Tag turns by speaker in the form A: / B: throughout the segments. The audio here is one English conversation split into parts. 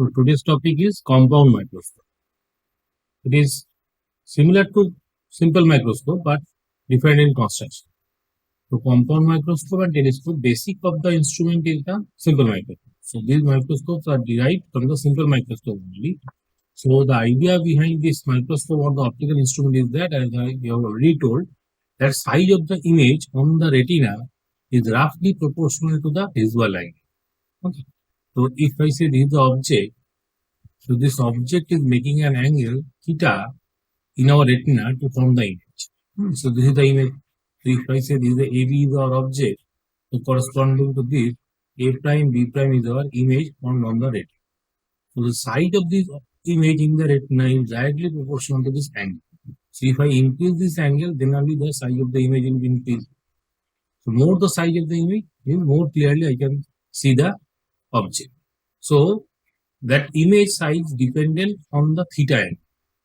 A: So today's topic is compound microscope. It is similar to simple microscope but different in construction. So compound microscope and telescope, basic of the instrument is the simple microscope. So these microscopes are derived from the simple microscope only. So the idea behind this microscope or the optical instrument is that, as I have already told, that size of the image on the retina is roughly proportional to the visual angle. Okay. So if I say this is the object, so this object is making an angle theta in our retina to form the image. So this is the image. So if I say this is the AB is our object, so corresponding to this, A prime, B prime is our image formed on the retina. So the size of this image in the retina is directly proportional to this angle. So if I increase this angle, then only the size of the image will increase. So more the size of the image, then more clearly I can see the object. So that image size dependent on the theta angle.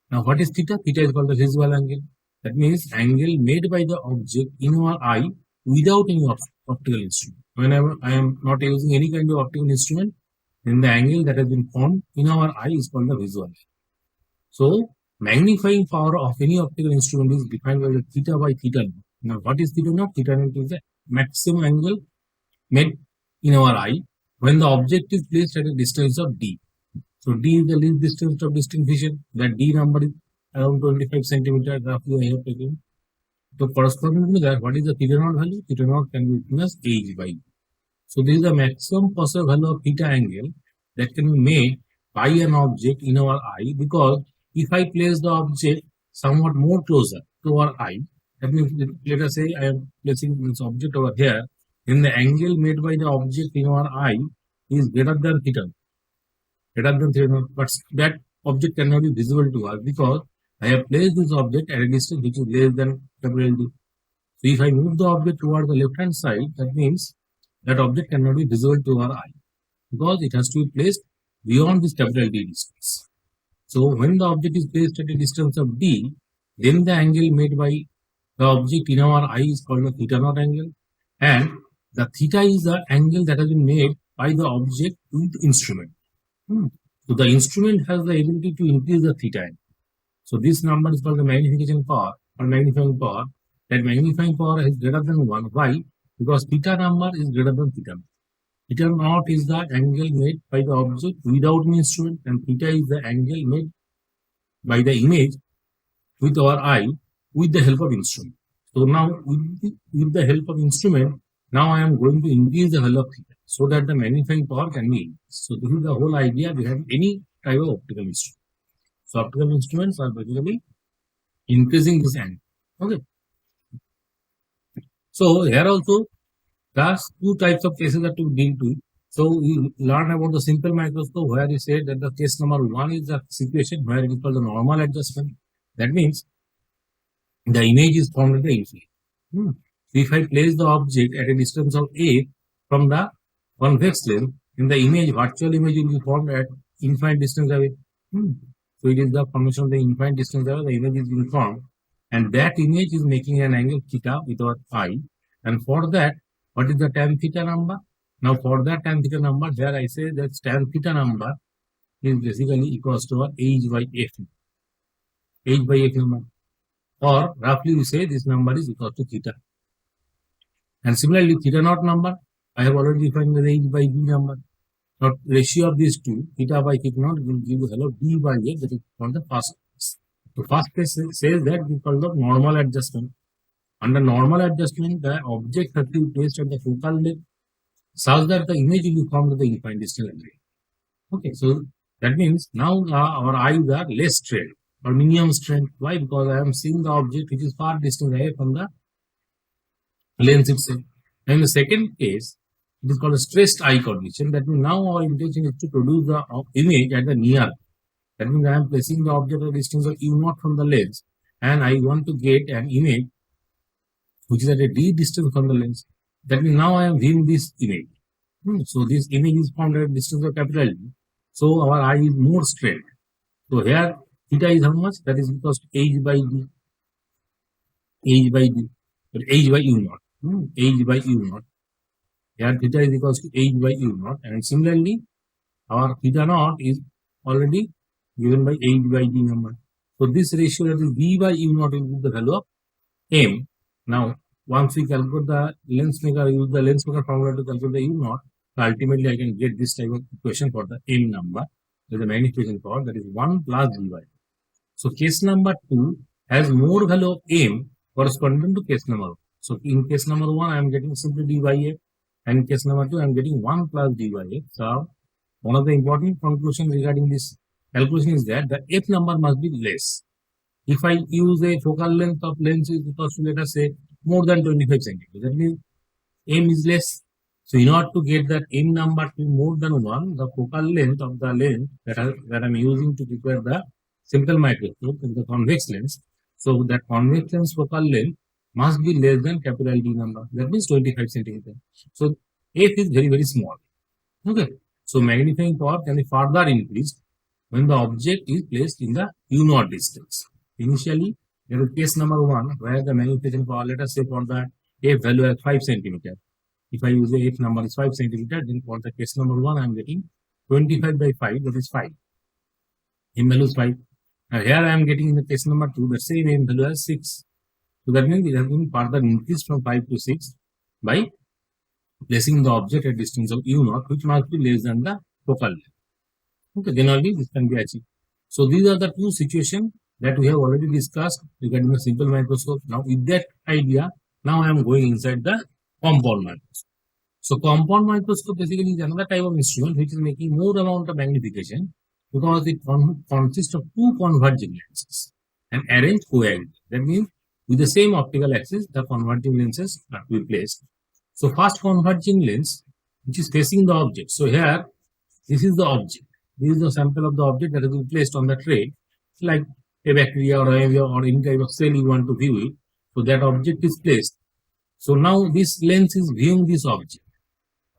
A: Now what is theta? Theta is called the visual angle. That means angle made by the object in our eye without any optical instrument. Whenever I am not using any kind of optical instrument, then the angle that has been formed in our eye is called the visual angle. So magnifying power of any optical instrument is defined by the theta by theta naught. Now what is theta naught? Theta naught is the maximum angle made in our eye when the object is placed at a distance of d. So d is the least distance of distant vision. That d number is around 25 centimeter. Roughly I have taken. So corresponding to that, what is the theta naught value? Theta naught can be written as h by d. So this is the maximum possible value of theta angle that can be made by an object in our eye, because if I place the object somewhat more closer to our eye, that means let us say I am placing this object over here, then the angle made by the object in our eye is greater than theta. But that object cannot be visible to us because I have placed this object at a distance which is less than capital D. So if I move the object toward the left hand side, that means that object cannot be visible to our eye because it has to be placed beyond this capital D distance. So when the object is placed at a distance of D, then the angle made by the object in our eye is called the theta naught angle, and the theta is the angle that has been made by the object with instrument. So the instrument has the ability to increase the theta angle. So this number is called the magnification power or magnifying power. That magnifying power is greater than 1. Why? Because theta number is greater than theta naught. Theta naught is the angle made by the object without an instrument, and theta is the angle made by the image with our eye with the help of instrument. So now with the help of instrument, now I am going to increase the value of theta so that the magnifying power can be increased. So this is the whole idea behind any type of optical instrument. So optical instruments are basically increasing this angle. Okay. So here also there's two types of cases that we deal to. So we learn about the simple microscope where we said that the case number 1 is the situation where it is called the normal adjustment. That means the image is formed at the infinite. If I place the object at a distance of a from the convex lens, then the image, virtual image will be formed at infinite distance away. So it is the formation of the infinite distance away, the image is being formed, and that image is making an angle theta with our eye. And for that, what is the tan theta number? Now for that tan theta number, there I say that tan theta number is basically equals to our h by f. H by f number. Or roughly we say this number is equal to theta. And similarly, theta naught number, I have already defined the h by b number. Now ratio of these two, theta by theta naught, will give you hello d by f, that is called the first case. The first case says that we call the normal adjustment. Under normal adjustment, the object has to be placed at the focal length such that the image will be formed at the infinite distance away. Okay, so that means now our eyes are less strained or minimum strength. Why? Because I am seeing the object which is far distant away from the lens itself. And in the second case, it is called a stressed eye condition. That means now our intention is to produce the image at the near. That means I am placing the object at a distance of u0 from the lens, and I want to get an image which is at a d distance from the lens. That means now I am viewing this image. So this image is formed at a distance of capital D. So our eye is more straight. So here theta is how much? That is equals to h by d. H by d. But h by u0. H by u0. Here theta is equals to h by u0. And similarly, our theta naught is already given by 8 by d number. So this ratio, that is b by u naught, will be the value of m. Now, once we calculate the lens maker, use the lens maker formula to calculate the u naught, so ultimately I can get this type of equation for the m number, with the magnification power, that is 1 plus d by. So case number 2 has more value of m corresponding to case number 1. So in case number 1, I am getting simply d by f, and in case number 2, I am getting 1 plus d by f. So one of the important conclusions regarding this calculation is that the f number must be less. If I use a focal length of lens is equal to, let us say, more than 25 centimeters, that means m is less. So in order to get that m number to be more than 1, the focal length of the lens that I am using to prepare the simple microscope is the convex lens. So that convex lens focal length must be less than capital D number. That means 25 centimeters. So f is very, very small. Okay. So magnifying power can be further increased when the object is placed in the u naught distance. Initially, there is case number 1 where the magnification power, let us say for the f value as 5 centimeter. If I use the f number is 5 centimeter, then for the case number 1, I am getting 25 by 5, that is 5. M value is 5. And here I am getting in the case number 2, the same m value as 6. So that means it has been further increased from 5 to 6 by placing the object at distance of u naught, which must be less than the focal length. Okay, then only this can be achieved. So these are the two situations that we have already discussed regarding the simple microscope. Now with that idea, now I am going inside the compound microscope. So compound microscope basically is another type of instrument which is making more amount of magnification because it consists of two converging lenses and arranged coaxially. That means with the same optical axis, the converging lenses are to be placed. So first converging lens, which is facing the object. So here, this is the object. This is the sample of the object that has been placed on the tray, like a bacteria or any type of cell you want to view it. So that object is placed. So now this lens is viewing this object.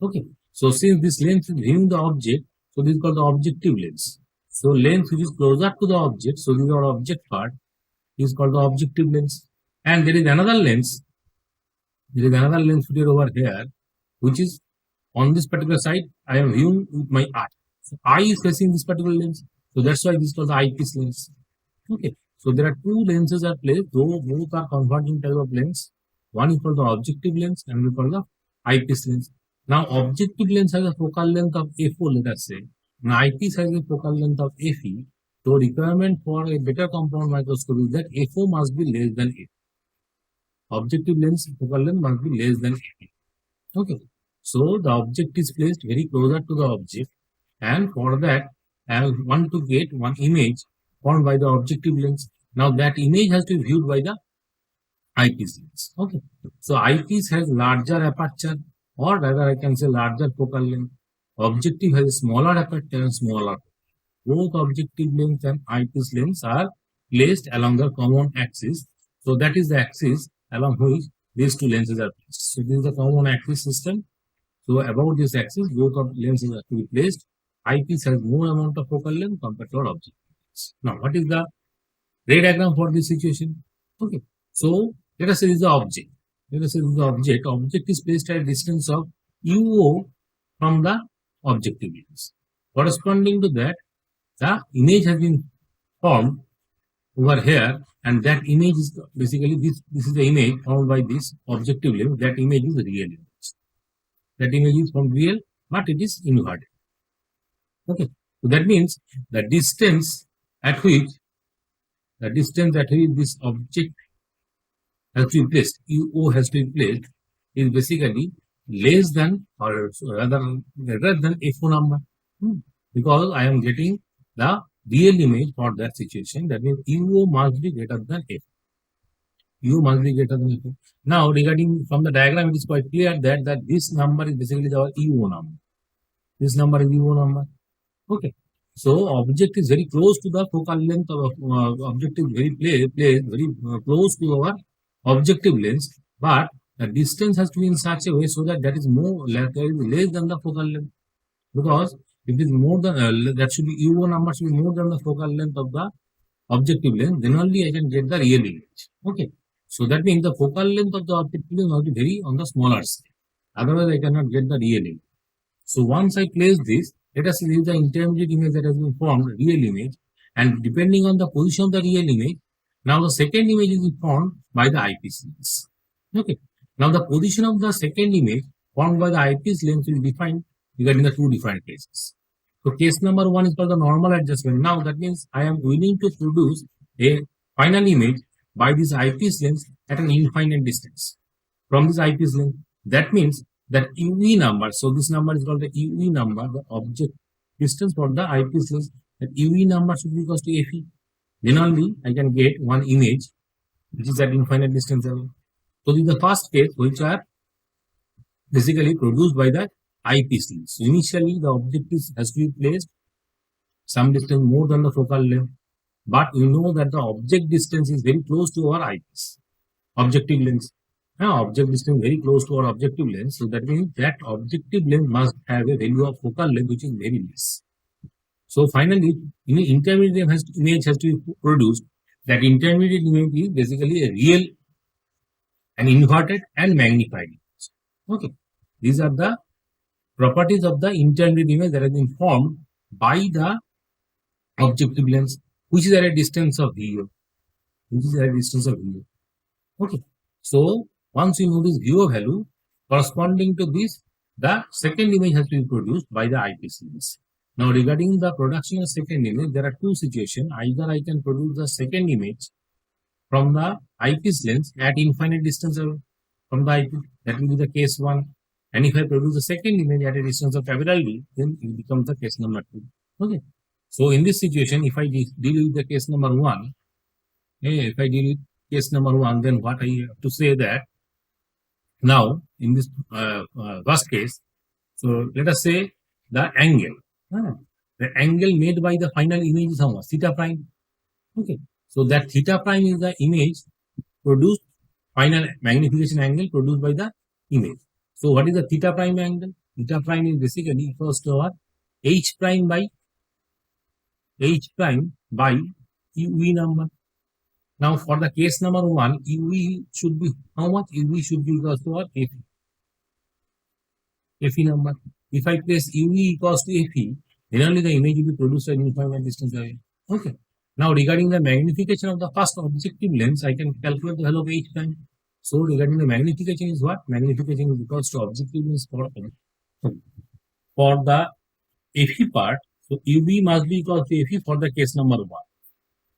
A: Okay. So since this lens is viewing the object, so this is called the objective lens. So lens which is closer to the object, so this is our object part, is called the objective lens. And there is another lens. There is another lens fitted over here, which is on this particular side. I am viewing with my eye. So eye is facing this particular lens. So that's why this is called the eyepiece lens. Okay. So there are two lenses are placed, though both are converging type of lens. One is called the objective lens and we call the eyepiece lens. Now objective lens has a focal length of f4, let us say. Now eyepiece has a focal length of fe. So requirement for a better compound microscope is that f4 must be less than f. Objective lens focal length must be less than f. Okay. So the object is placed very closer to the object, and for that I want to get one image formed by the objective lens. Now that image has to be viewed by the eyepiece lens. Okay. So eyepiece has larger aperture, or rather I can say larger focal length. Objective has a smaller aperture and smaller. Both objective lens and eyepiece lens are placed along the common axis. So that is the axis along which these two lenses are placed. So this is the common axis system. So about this axis, both of lenses are to be placed. Eyepiece has more amount of focal length compared to our objective lens. Now, what is the ray diagram for this situation? Okay. So let us say this is the object. Let us say this is the object. Object is placed at a distance of UO from the objective lens. Corresponding to that, the image has been formed over here, and that image is basically this is the image formed by this objective lens. That image is the real image. That image is from real, but it is inverted. Okay. So that means the distance at which this object has to be placed, UO has to be placed, is basically less than or rather greater than f4 number. Because I am getting the real image for that situation. That means UO must be greater than f. U must be greater than f. Now regarding from the diagram, it is quite clear that this number is basically our UO number. This number is UO number. Okay. So object is very close to the focal length of object is very close to our objective lens, but the distance has to be in such a way so that is less than the focal length. Because if it is more than that should be UO number should be more than the focal length of the objective lens, then only I can get the real image. Okay. So that means the focal length of the objective lens must be very on the smaller side. Otherwise, I cannot get the real image. So once I place this, Let us see the intermediate image that has been formed, real image, and depending on the position of the real image, now the second image is formed by the eyepiece lens. Okay. Now the position of the second image formed by the eyepiece lens will define regarding the two different cases. So case number one is for the normal adjustment. Now that means I am willing to produce a final image by this eyepiece lens at an infinite distance from this eyepiece lens. That means that UV number, so this number is called the UV number, the object distance for the eyepiece lens, that UV number should be equal to FE. Then only I can get one image which is at infinite distance away. So this is the first case which are basically produced by the eyepiece lens. So initially the object has to be placed some distance more than the focal length, but we know that the object distance is very close to our eyepiece, objective lens. Now object distance very close to our objective lens, so that means that objective lens must have a value of focal length which is very less. So finally, intermediate image has to be produced. That intermediate image is basically a real, an inverted and magnified image. Okay, these are the properties of the intermediate image that has been formed by the objective lens, which is at a distance of VO. Okay, so once you know this VO value, corresponding to this, the second image has to be produced by the eyepiece lens. Now regarding the production of second image, there are two situations. Either I can produce the second image from the eyepiece lens at infinite distance from the eyepiece, that will be the case 1. And if I produce the second image at a distance of capital D, then it becomes the case number 2. Okay. So in this situation, if I deal with the case number 1, then what I have to say that now in this first case, so let us say the angle. The angle made by the final image is how much? Theta prime. Okay. So that theta prime is the image produced, final magnification angle produced by the image. So what is the theta prime angle? Theta prime is basically equals to our H prime by UV number. Now for the case number 1, UV should be how much? UV should be equals to our FE number. If I place UV equals to FE, then only the image will be produced at infinite distance away. Okay. Now regarding the magnification of the first objective lens, I can calculate the value of H prime. So regarding the magnification is what? Magnification is equals to objective lens for the FE part. So UV must be equal to FE for the case number 1.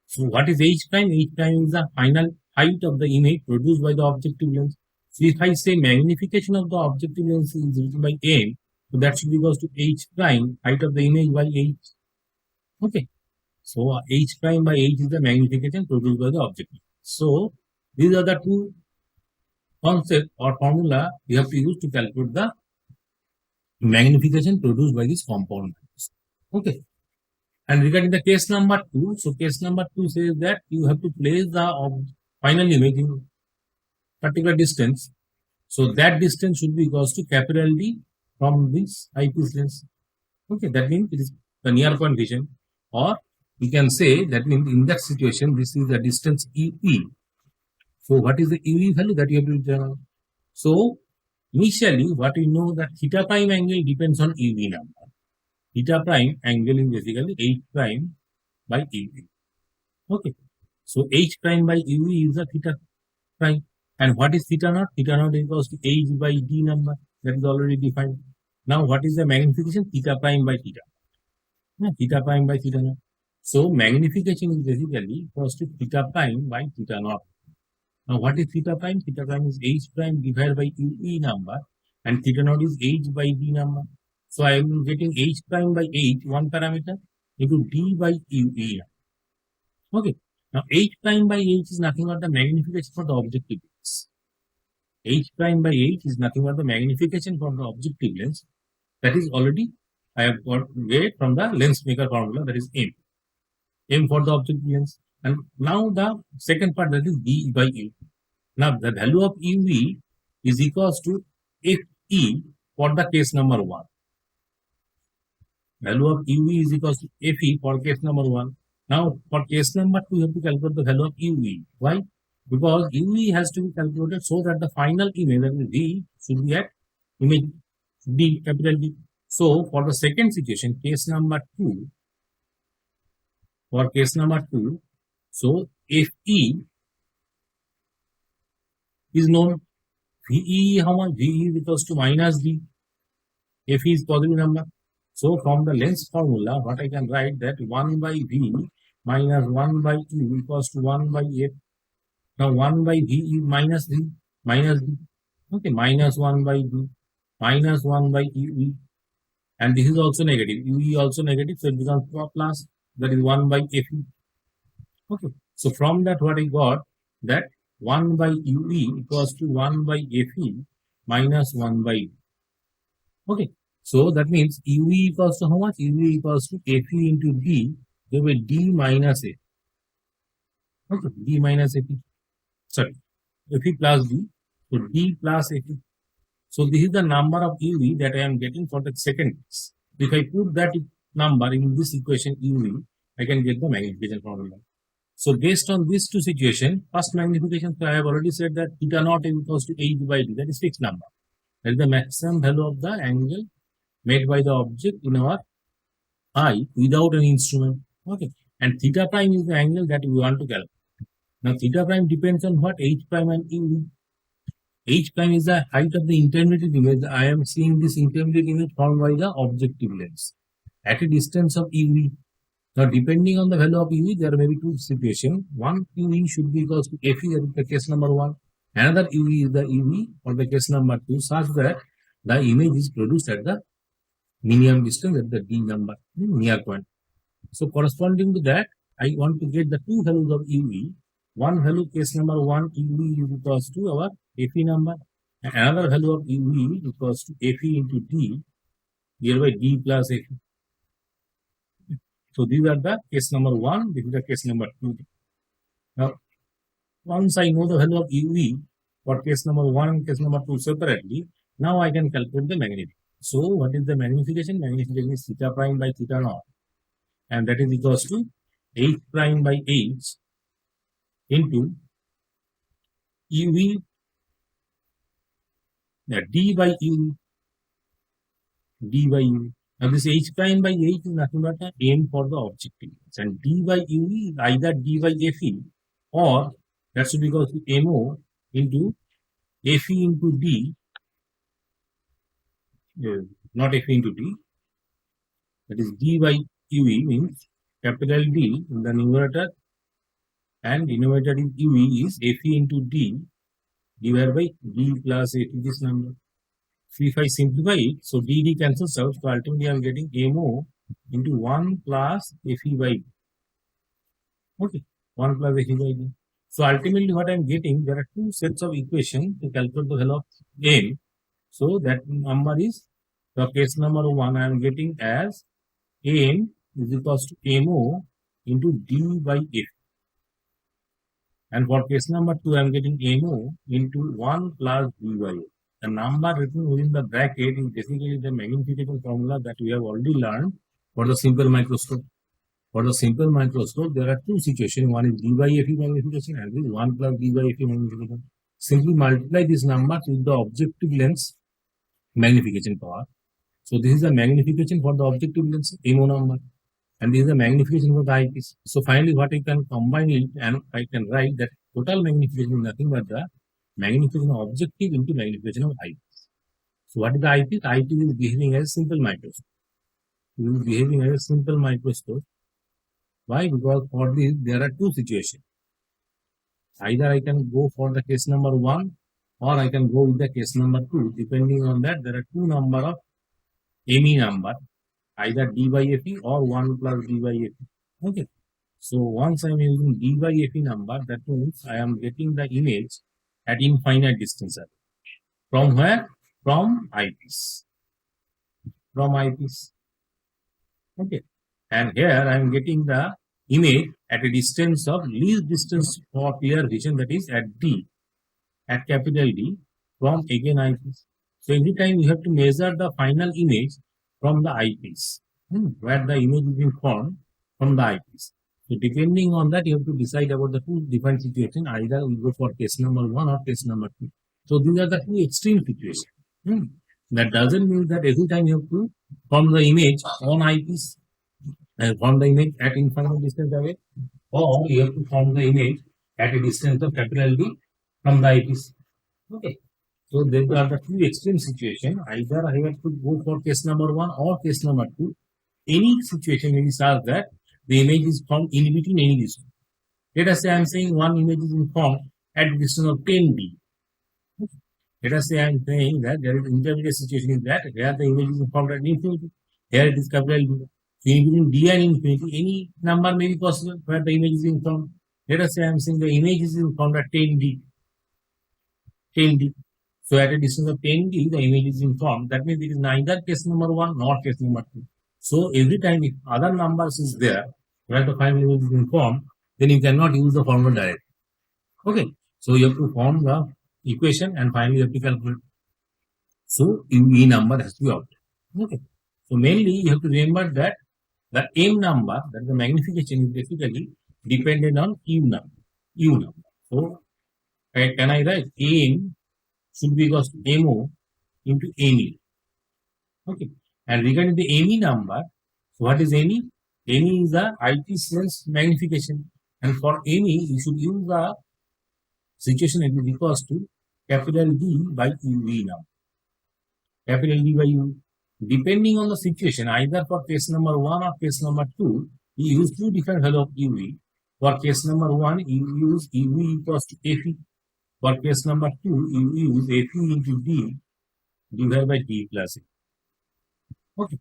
A: So what is H prime? H prime is the final height of the image produced by the objective lens. So if I say magnification of the objective lens is written by M, so that should be equals to H prime, height of the image by H. Okay. So H prime by H is the magnification produced by the objective. So these are the two concepts or formula we have to use to calculate the magnification produced by this compound. Okay. And regarding the case number 2, so case number 2 says that you have to place the final image in particular distance. So that distance should be equals to capital D from this eyepiece lens. Okay, that means it is the near point vision, or we can say that means in that situation this is the distance UE. So what is the UE value that you have to determine? So initially what we know that theta prime angle depends on UV number. Theta prime angle is basically H prime by UV. Okay. So H prime by UV is the theta prime. And what is theta naught? Theta naught is equals to H by D number. That is already defined. Now what is the magnification? Theta prime by theta. Theta prime by theta naught. So magnification is basically equals to theta prime by theta naught. Now what is theta prime? Theta prime is H prime divided by UE number, and theta naught is H by D number. So I am getting H prime by H, one parameter, into D by UE. Okay. Now H prime by H is nothing but the magnification for the objective lens. H prime by H is nothing but the magnification for the objective lens. That is already I have got way from the lens maker formula, that is M. M for the objective lens. And now the second part, that is D by U. Now the value of UV is equals to FE for the case number 1. Value of UV is equals to FE for case number 1. Now for case number 2, you have to calculate the value of UV. Why? Because UV has to be calculated so that the final image, that is D, should be at image D, capital D. So for the second situation, case number 2, for case number 2, so if E is known, VE, how much? VE is equals to minus D. If E is positive number. So from the length formula, what I can write that 1 by V minus 1 by E equals to 1 by F. Now 1 by V is minus D, minus D. Okay, minus 1 by D, minus 1 by E. And this is also negative. UE also negative, so it becomes plus. That is 1 by FE. Okay. So from that, what I got that 1 by UE equals to 1 by FE minus 1 by E. Okay. So that means UE equals to how much? UE equals to FE into D, thereby D minus A. Okay. D minus FE. Sorry. FE plus D. So D plus FE. So this is the number of UV that I am getting for the second case. If I put that number in this equation UV, I can get the magnification formula. So based on these two situations, first magnification, I have already said that theta naught is equals to H by D. That is fixed number. That is the maximum value of the angle made by the object in our eye without an instrument. Okay. And theta prime is the angle that we want to calculate. Now theta prime depends on what? H prime and UV. H prime is the height of the intermediate image. I am seeing this intermediate image formed by the objective lens at a distance of UV. Now, depending on the value of UV, there may be two situations. One UV should be equals to FE, that is the case number 1. Another UV is the UV for the case number 2, such that the image is produced at the minimum distance at the D number, near point. So, corresponding to that, I want to get the two values of UV. One value, case number 1, UV is equals to our FE number. And another value of UV equals to FE into D, hereby D plus FE. So these are the case number 1, this is the case number 2. Now, once I know the value of UV for case number 1 and case number 2 separately, now I can calculate the magnification. So what is the magnification? Magnification is theta prime by theta naught, and that is equals to H prime by H into UV, D by UV, D by UV. Now this H prime by H is nothing but an M for the objective, and D by UV is either D by FE, or that should be equal to MO into FE into D, not FE into D, that is D by UV means capital D in the numerator and denominator in UV is FE into D divided by D plus FE, this number. So if I simplify it, so DD cancels out, so ultimately I am getting MO into 1 plus FE by D. Okay, 1 plus FE by D. So ultimately what I am getting, there are two sets of equations to calculate the value of M. So that number is, the case number 1 I am getting as M is equals to MO into D by F. And for case number 2 I am getting MO into 1 plus D by F. The number written within the bracket is basically the magnification formula that we have already learned for the simple microscope. For the simple microscope, there are two situations. One is D by FE magnification and this is 1 plus D by FE magnification. Simply multiply this number with the objective lens magnification power. So this is the magnification for the objective lens MO number, and this is the magnification for the eyepiece. So finally, what I can combine it, and I can write that total magnification is nothing but the magnification of objective into magnification of eyepiece. So what is the eyepiece? Eyepiece is behaving as a simple microscope. It is behaving as a simple microscope. Why? Because for this there are two situations. Either I can go for the case number 1 or I can go with the case number 2. Depending on that, there are two number of ME number, either D by FE or 1 plus D by FE. Okay. So once I am using D by FE number, that means I am getting the image at infinite distance. From where? From eyepiece. From eyepiece. Okay. And here I am getting the image at a distance of least distance for clear vision, that is at D, at capital D, from again eyepiece. So every time you have to measure the final image from the eyepiece, where the image is being formed from the eyepiece. So depending on that, you have to decide about the two different situations. Either we go for case number 1 or case number 2. So these are the two extreme situations. That doesn't mean that every time you have to form the image on eyepiece and form the image at infinite distance away, or you have to form the image at a distance of capital D from the eyepiece. Okay. So there are the two extreme situations. Either I have to go for case number one or case number two. Any situation may be such that the image is formed in between any distance. Let us say I am saying one image is formed at the distance of 10D. Let us say I am saying that there is intermediate situation is that where the image is formed at infinity. Here it is capital D. So in between D and infinity, any number may be possible where the image is formed. Let us say I am saying the image is formed at 10D. 10D. So at a distance of 10D, the image is informed. That means it is neither case number one nor case number two. So every time if other numbers is there, where the final image is informed, then you cannot use the formula directly. Okay. So you have to form the equation and finally you have to calculate. So E number has to be out. Okay. So mainly you have to remember that the M number, that the magnification is basically dependent on U number. U number. So can I write M should be equals to MO into ME. Okay. And regarding the ME number, so what is ME? ME is the eyepiece lens magnification. And for ME, you should use the situation it is equals to capital D by UV now. Capital D by U. Depending on the situation, either for case number 1 or case number 2, you use two different values of UV. For case number 1, you use UV equals to FE. For case number 2, you use FE into D divided by D plus A. Okay.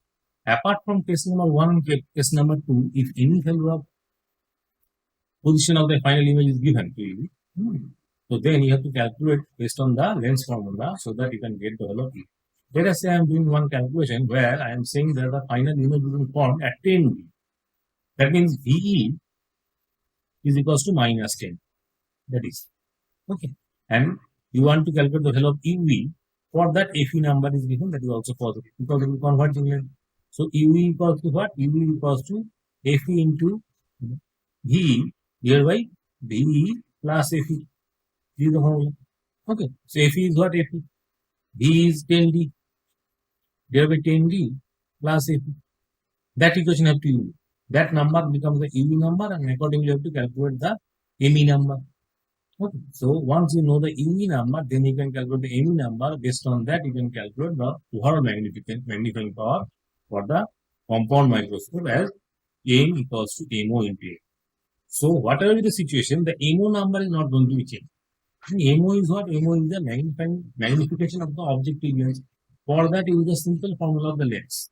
A: Apart from case number 1 and case number 2, if any value of position of the final image is given to you, so then you have to calculate based on the lens formula so that you can get the value of E. Let us say I am doing one calculation where I am saying that the final image is formed at 10D. That means VE is equals to minus 10. That is. Okay. And you want to calculate the value of UV. For that, FE number is given, that is also positive because it will convert to length. So UV equals to what? UV equals to FE into VE divided by VE plus FE. This is the formula. Okay. So FE is what? FE. V is 10D divided by 10D plus FE. That equation have to use. That number becomes the UV number and accordingly you have to calculate the ME number. Okay. So once you know the UV number, then you can calculate the ME number. Based on that, you can calculate the overall magnifying power for the compound microscope as M equals to MO into A. So whatever is the situation, the MO number is not going to be changed. MO is what? MO is the magnification of the objective lens. For that, use the simple formula of the lens.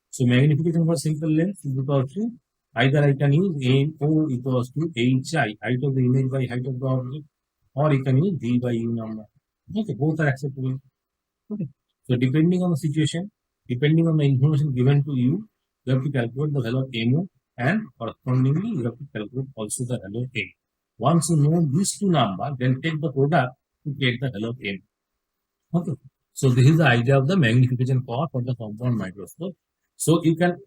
A: So magnification for simple lens is equal to either I can use MO equals to HI, height of the image by height of the object, or you can use V by U number. Okay, both are acceptable. Okay. So depending on the situation, depending on the information given to you, you have to calculate the value of MO and correspondingly you have to calculate also the value of A. Once you know these two numbers, then take the product to get the value of M. Okay. So this is the idea of the magnification power for the compound microscope. So you can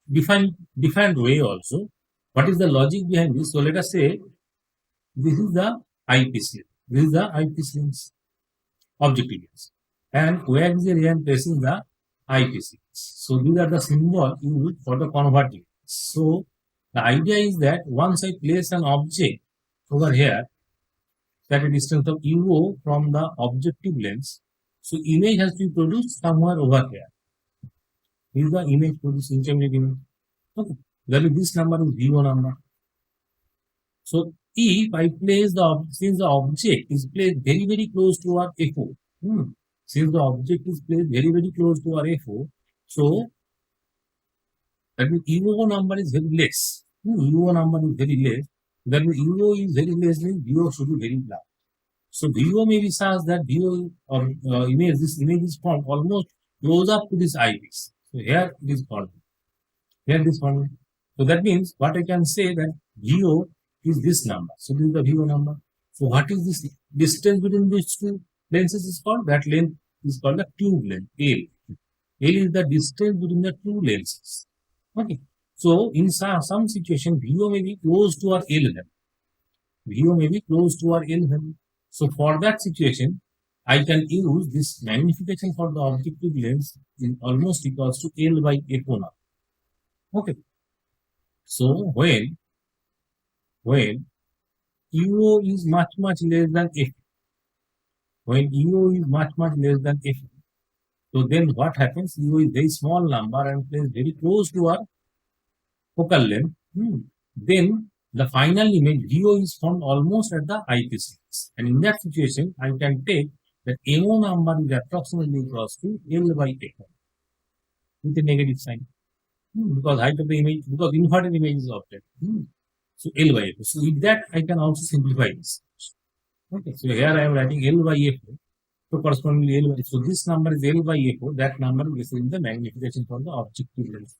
A: define different way also. What is the logic behind this? So let us say this is the eyepiece. This is the eyepiece lens, objective lens. And where is the ray and placing the eyepiece? So these are the symbol used for the converting. So the idea is that once I place an object over here, that a distance of UO from the objective lens, so image has to be produced somewhere over here. This is the image produced intermediate image. Okay. Value this number is VO number. So if I place since the object is placed very, very close to our FO, since the object is placed very, very close to our FO, so that means UO number is very less. UO number is very less. That means UO is very less, means VO should be very large. So VO may be such that VO or image, this image is formed almost close up to this eyepiece. So here it is formed. Here this formed. So that means what I can say that VO is this number. So this is the VO number. So what is this distance between these two lenses is called? That length is called the tube length, L. L is the distance between the two lenses. Okay. So in some situation, VO may be close to our L level. VO may be close to our L level. So for that situation, I can use this magnification for the objective lens is almost equals to L by FO now. Okay. So when UO is much less than F, when UO is much less than F, so then what happens? UO is very small number and placed very close to our focal length. Then the final image VO is formed almost at the eyepiece. And in that situation, I can take that MO number is approximately equals to L by FO with a negative sign. Because height of the image, because inverted image is object. So L by F. So with that, I can also simplify this. Okay, so here I am writing L by F. So correspondingly L by, so this number is L by F. That number is the magnification for the objective lens.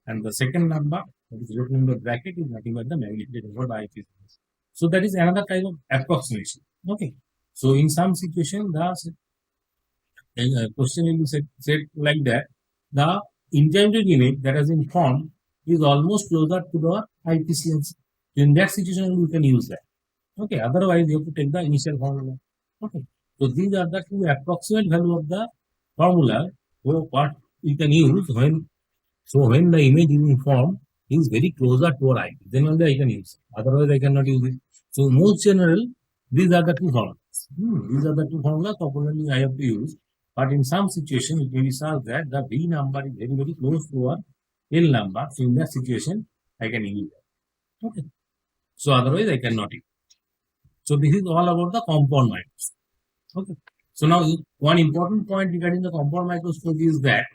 A: And the second number, that is written in the bracket, is nothing but the magnification for the eyepiece. So that is another type of approximation. Okay. So in some situation, the question will be said like that. The intermediate image that has been formed is almost closer to the eyepiece lens. In that situation, you can use that. Okay, otherwise you have to take the initial formula. Okay, so these are the two approximate value of the formula. So what you can use when the image is formed is very closer to our eye, then only I can use it. Otherwise I cannot use it. So most general, these are the two formulas. These are the two formulas commonly I have to use. But in some situation, it may be such that the V number is very close to our L number. So in that situation, I can use it. Okay. So otherwise I cannot use. So this is all about the compound microscope. Okay. So now one important point regarding the compound microscope is that,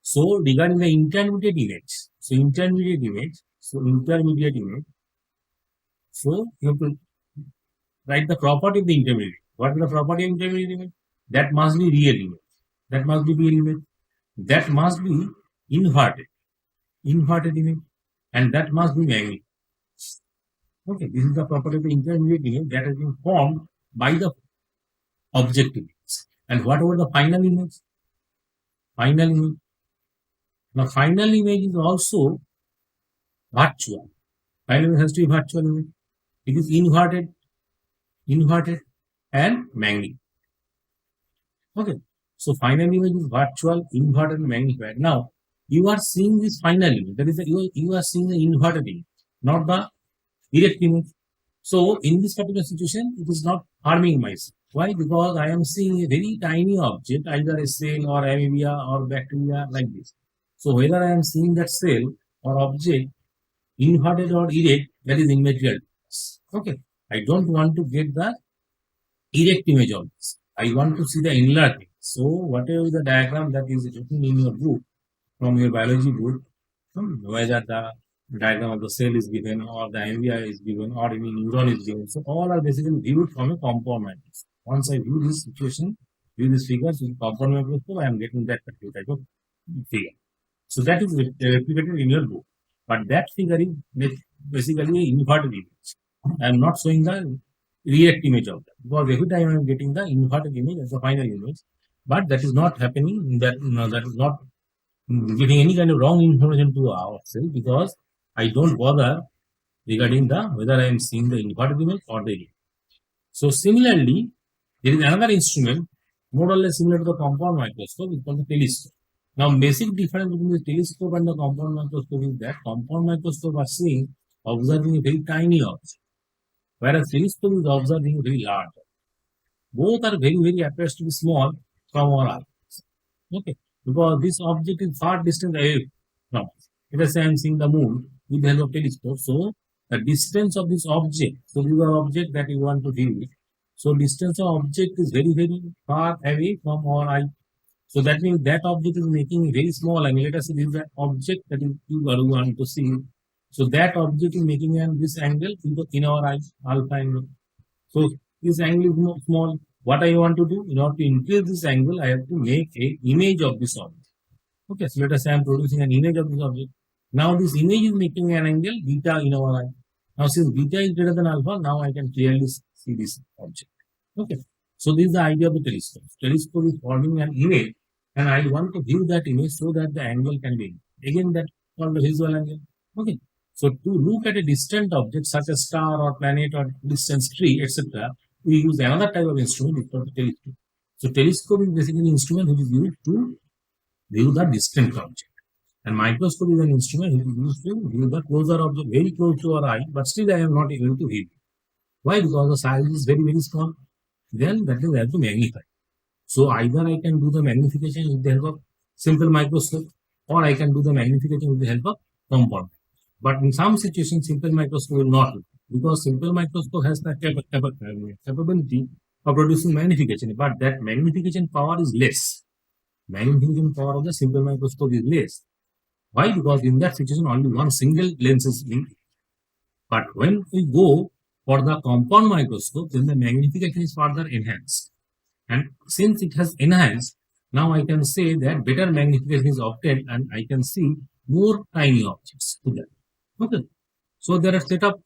A: so regarding the intermediate image, so you have to write the property of the intermediate. What is the property of intermediate image? That must be real image. That must be real image. That must be inverted image, and that must be magnetic. Okay, this is the property of the intermediate image that has been formed by the objective image. And what about the final image? The final image is also virtual. Final image has to be virtual image. It is inverted, and magnetic. Okay, so final image is virtual, inverted, and magnified. Now you are seeing this final image. That is, you are seeing the inverted image, not the direct image. So in this particular situation, it is not harming myself. Why? Because I am seeing a very tiny object, either a cell or amebia or bacteria like this. So whether I am seeing that cell or object inverted or erect, that is immaterial. Okay, I don't want to get the erect image of this. I want to see the enlarged image. So whatever the diagram that is written in your book, from your biology book, whether the diagram of the cell is given or the amebia is given or any neuron is given. So all are basically viewed from a compound microscope. Once I view this situation, view this figures with compound microscope, I am getting that particular type of figure. So that is replicated in your book. But that figure is basically an inverted image. I am not showing the react image of that, because every time I am getting the inverted image as a final image, but that is not happening. That is not giving any kind of wrong information to ourselves, because I don't bother regarding the whether I am seeing the inverted image or the react. So similarly, there is another instrument more or less similar to the compound microscope, it's called the telescope. Now, basic difference between the telescope and the compound microscope is that compound microscope are seeing, observing a very tiny object, whereas telescope is observing a very large object. Both are very appears to be small from our eyes. Okay, because this object is far distant away from us. Let us say I am seeing the moon with the help of telescope. So the distance of this object, so this is an object that you want to view. So distance of object is very far away from our eye. So that means that object is making very small angle. Let us say this is the object that you want to see. So that object is making this angle in our eye, alpha angle. So this angle is small. What I want to do, in order to increase this angle, I have to make an image of this object. Okay, so let us say I am producing an image of this object. Now this image is making an angle beta in our eye. Now since beta is greater than alpha, now I can clearly see this object. Okay, so this is the idea of the telescope. Telescope is forming an image, and I want to view that image so that the angle can be again that called the visual angle. Okay, so to look at a distant object such as star or planet or distant tree, etc., we use another type of instrument, it's called the telescope. So telescope is basically an instrument which is used to view the distant object. And microscope is an instrument which is used to view the closer object, very close to our eye, but still I am not able to view. Why? Because the size is very, very small. Then that is I have to magnify. So either I can do the magnification with the help of simple microscope, or I can do the magnification with the help of compound. But in some situations, simple microscope will not, because simple microscope has the capability of producing magnification, but that magnification power is less. Magnification power of the simple microscope is less. Why? Because in that situation, only one single lens is in. But when we go for the compound microscope, then the magnification is further enhanced. And since it has enhanced, now I can say that better magnification is obtained and I can see more tiny objects to that. Okay. So there are set up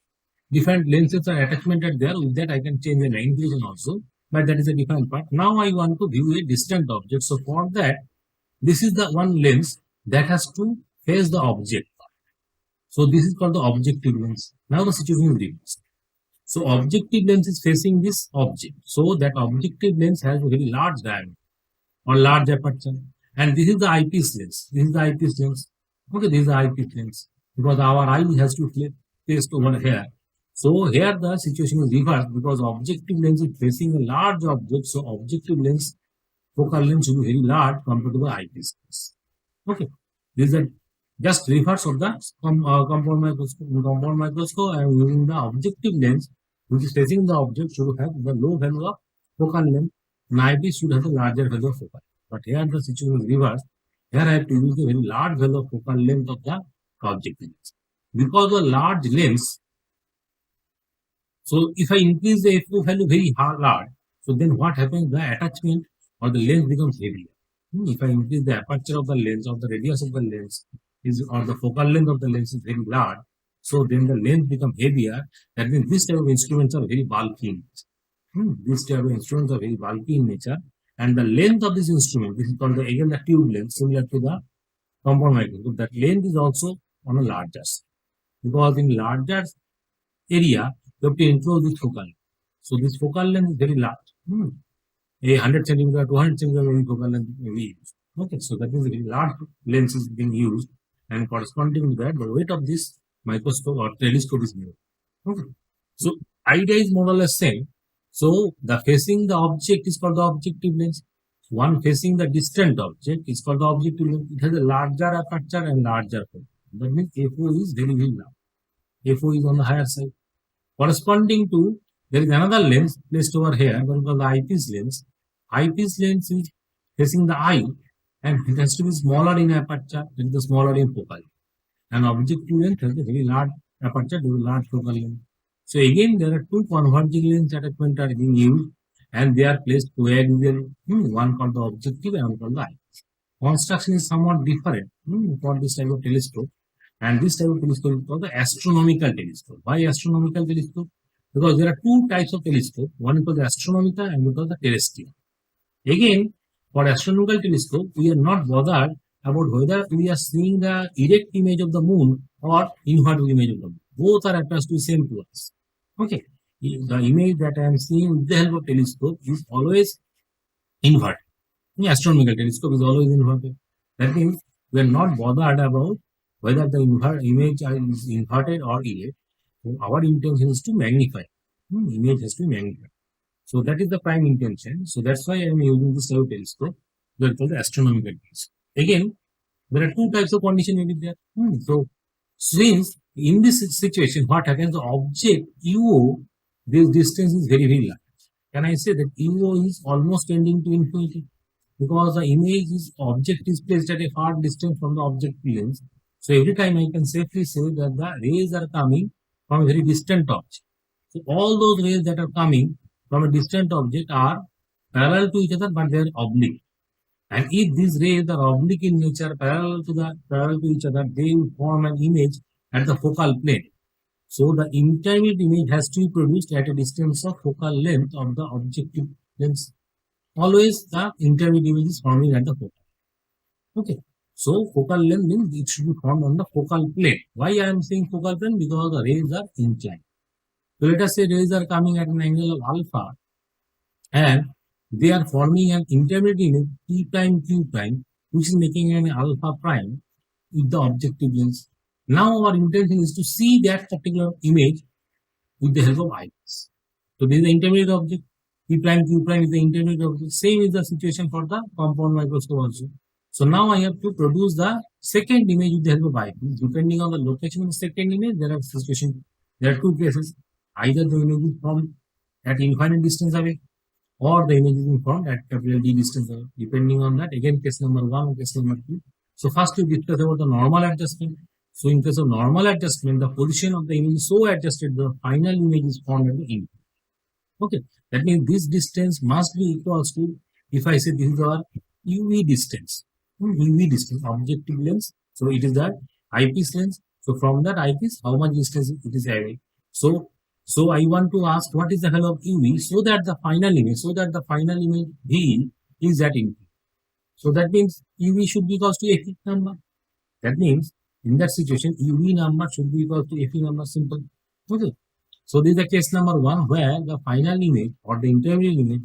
A: different lenses are attachment at there. With that I can change the magnification also, but that is a different part. Now I want to view a distant object. So for that, this is the one lens that has to face the object. So this is called the objective lens. Now the situation is reversed. So objective lens is facing this object. So that objective lens has a very large diameter or large aperture. And this is the eyepiece lens. This is the eyepiece lens. Okay, this is the eyepiece lens. Because our eye has to face over here. So here the situation is reversed because objective lens is facing a large object. So objective lens, focal length should be very large compared to the eyepiece lens. Okay, this is the just reverse of the compound microscope. In compound microscope, I am using the objective lens which is facing the object should have the low value of focal length. And eyepiece should have a larger value of focal. But here the situation is reversed. Here I have to use a very large value of focal length of the object lens. Because the large lens, so if I increase the f2 value very large, so then what happens? The attachment or the lens becomes heavier. If I increase the aperture of the lens or the radius of the lens is or the focal length of the lens is very large, so then the lens become heavier. That means this type of instruments are very bulky in nature. This type of instruments are very bulky in nature, and the length of this instrument, this is called the again the tube length, similar to the compound microscope. That length is also on a larger scale, because in larger area you have to enclose this focal length. So this focal length is very large. A 100 centimeter, 200 centimeter focal length may be used. Okay, so that is a very large lens is being used, and corresponding to that, the weight of this microscope or telescope is more. Okay, so idea is more or less same. So the facing the object is called the objective lens. One facing the distant object is called the objective lens. It has a larger aperture and larger focal. That means FO is very, very large. FO is on the higher side. Corresponding to, there is another lens placed over here, what is called the eyepiece lens. Eyepiece lens is facing the eye, and it has to be smaller in aperture and the smaller in focal. And objective lens has a very large aperture, very large focal length. So again, there are two converging lens attachment are being used, and they are placed coaxially. One called the objective and one called the eyepiece. Construction is somewhat different for this type of telescope. And this type of telescope is called the astronomical telescope. Why astronomical telescope? Because there are two types of telescope. One is called the astronomical and one is called the terrestrial. Again, for astronomical telescope, we are not bothered about whether we are seeing the erect image of the moon or inverted image of the moon. Both are appears to be same to us. Okay. The image that I am seeing with the help of telescope is always inverted. The astronomical telescope is always inverted. That means we are not bothered about whether the image is inverted or erect. So our intention is to magnify. Image has to be magnified. So that is the prime intention. So that's why I am using this type of telescope. That is called the astronomical telescope. Again, there are two types of condition needed there. So since in this situation, what happens? The object UO, this distance is very, very large. Can I say that UO is almost tending to infinity? Because the image is object is placed at a far distance from the object lens. So every time I can safely say that the rays are coming from a very distant object. So all those rays that are coming from a distant object are parallel to each other, but they are oblique. And if these rays are oblique in nature, parallel to each other, they will form an image at the focal plane. So the intermediate image has to be produced at a distance of focal length of the objective lens. Always the intermediate image is forming at the focal. Okay. So focal length means it should be formed on the focal plane. Why I am saying focal plane? Because the rays are inclined. So let us say rays are coming at an angle of alpha, and they are forming an intermediate image P prime Q prime, which is making an alpha prime with the objective lens. Now our intention is to see that particular image with the help of eyepiece. So this is the intermediate object. P prime Q prime is the intermediate object. Same is the situation for the compound microscope also. So now I have to produce the second image with the help of eyepiece. Depending on the location of the second image, there are situations. There are two cases. Either the image is from at infinite distance away, or the image is formed at capital D distance away. Depending on that, again case number 1 or case number 2. So first we discuss about the normal adjustment. So in case of normal adjustment, the position of the image is so adjusted the final image is formed at the end. Okay, that means this distance must be equals to, if I say this is our UV distance, objective lens. So it is the eyepiece lens. So from that eyepiece, how much distance it is away. So I want to ask what is the value of UV so that the final image V is at infinity. So that means UV should be equals to FE number. That means in that situation, UV number should be equal to FE number, simple. Okay. So this is the case number 1 where the final image or the intermediate image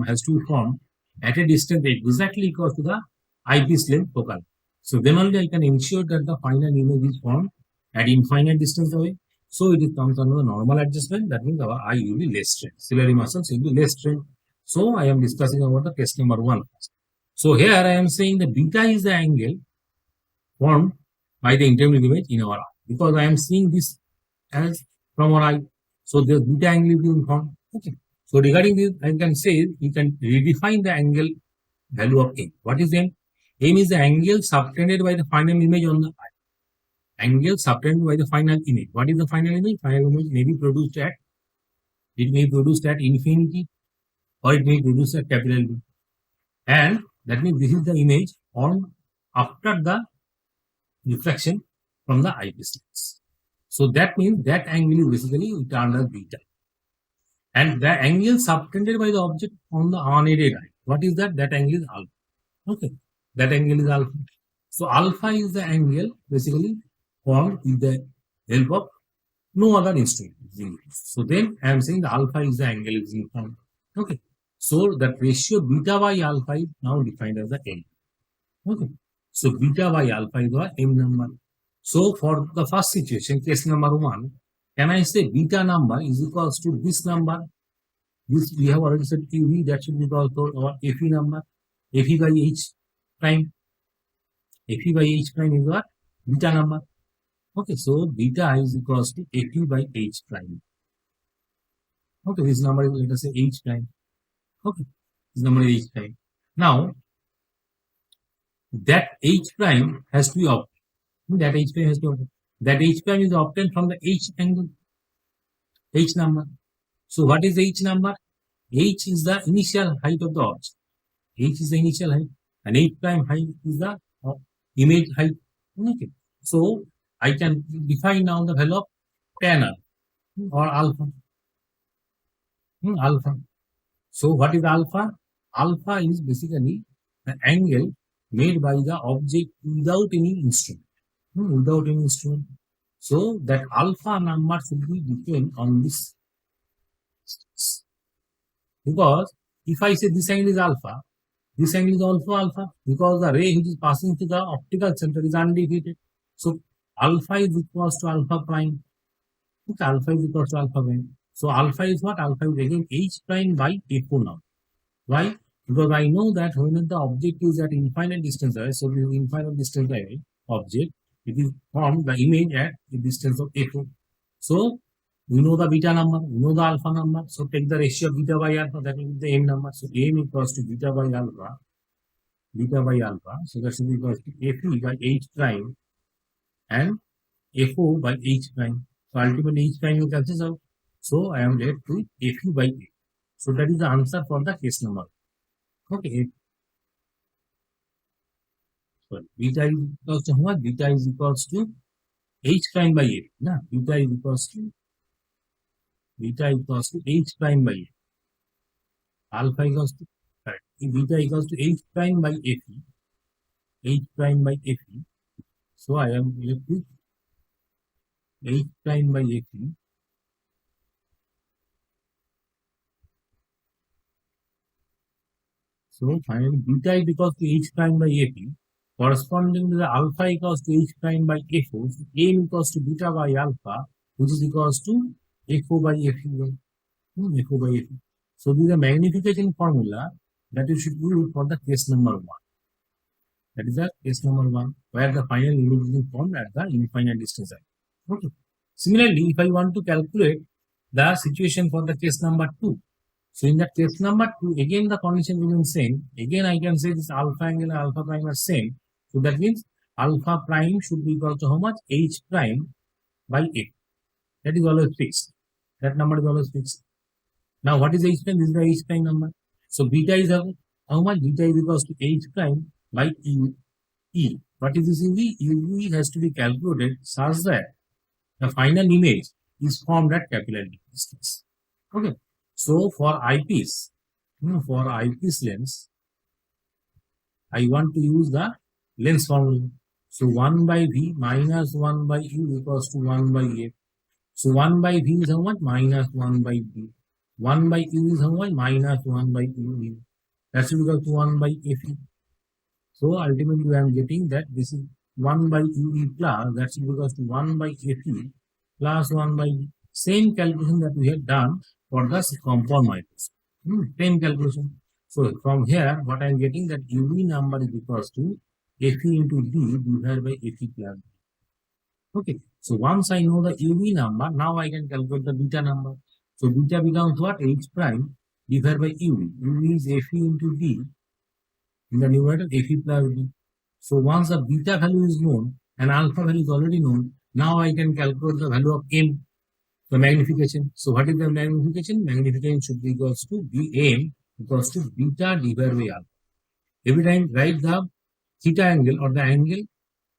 A: has to be formed at a distance exactly equal to the eyepiece length focal. So then only I can ensure that the final image is formed at infinite distance away. So it comes under the normal adjustment. That means our eye will be less strained. Ciliary muscles will be less strained. So I am discussing about the case number 1. So here I am saying the beta is the angle formed by the intermediate image in our eye, because I am seeing this as from our eye. So the beta angle is being formed. Okay. So regarding this, I can say you can redefine the angle value of M. What is M? M is the angle subtended by the final image on the eye. Angle subtended by the final image. What is the final image? Final image may be produced at, it may be produced at infinity, or it may be produced at capital D. And that means this is the image formed after the reflection from the eyepiece lens. So that means that angle is basically we termed as beta. And the angle subtended by the object on the unaided eye. What is that? That angle is alpha. Okay. That angle is alpha. So alpha is the angle basically formed with the help of no other instrument. So then I am saying the alpha is the angle is formed. Okay. So that ratio beta by alpha is now defined as the M. Okay. So beta by alpha is the M number. So for the first situation, case number 1, can I say beta number is equals to this number? This we have already said QV, that should be equal to our FE number, FE by H prime. FE by H prime is what? Beta number. Okay, so beta is equals to FE by H prime. Okay, this number is, let us say, H prime. Okay, this number is H prime. Now, that H prime has to be obtained. That H prime has to be obtained. That H prime is obtained from the H angle, H number. So what is the H number? H is the initial height of the object. H is the initial height, and H prime height is the image height. Okay. So I can define now the value of tan or alpha. Alpha. So what is alpha? Alpha is basically the angle made by the object without any instrument. Without any instrument. So that alpha number should be depend on this. Because if I say this angle is alpha, this angle is also alpha, because the ray which is passing through the optical center is undefeated. So alpha is equals to alpha prime. Okay, alpha is equals to alpha prime. So alpha is what? Alpha is again H prime by FO now. Why? Because I know that when the object is at infinite distance away, so this infinite distance away object, it is formed the image at the distance of FO. So we know the beta number, we know the alpha number. So take the ratio of beta by alpha, that will be the M number. So M equals to beta by alpha. So that should be equals to FE by H prime and FO by H prime. So ultimately H prime will cancel out. So I am left with FE by A. So that is the answer for the case number. Okay. So beta is equals to what? Beta is equals to H prime by A. No, beta is equals to H prime by A. Alpha equals to, correct. Beta equals to H prime by FE. H prime by FE. So I am left with H prime by FE So finally beta is equals to h prime by ap, corresponding to the alpha equals to h prime by f0, so m equals to beta by alpha, which is equals to f0 by f1, f0 by f. So this is a magnification formula that you should use for the case number 1. That is the case number 1, where the final image is formed at the infinite distance. Okay. Similarly, if I want to calculate the situation for the case number 2, so in the case number 2, again the condition remains same. Again, I can say this alpha angle and alpha prime are same. So that means alpha prime should be equal to how much? H prime by A. That is always fixed. That number is always fixed. Now, what is H prime? This is the H prime number. So beta is how much? Beta is equals to H prime by E. What is this UV? UV has to be calculated such that the final image is formed at capital distance. Okay. So for eyepiece, for eyepiece lens, I want to use the lens formula. So 1 by V minus 1 by U equals to 1 by A. So 1 by V is how much? Minus 1 by V. 1 by U is how much? Minus 1 by U. That's equal to 1 by FE. So ultimately I am getting that this is 1 by UE plus, that's equals to 1 by FE plus 1 by same calculation that we had done for the compound microscope. Same calculation. So from here, what I am getting that UV number is equals to FE into D divided by FE plus D. Okay. So once I know the UV number, now I can calculate the beta number. So beta becomes what? H prime divided by UV. UV is FE into D in the numerator FE plus D. So once the beta value is known and alpha value is already known, now I can calculate the value of M, the magnification. So what is the magnification? Magnification should be equals to BM equals to beta divided by alpha. Every time write the theta angle or the angle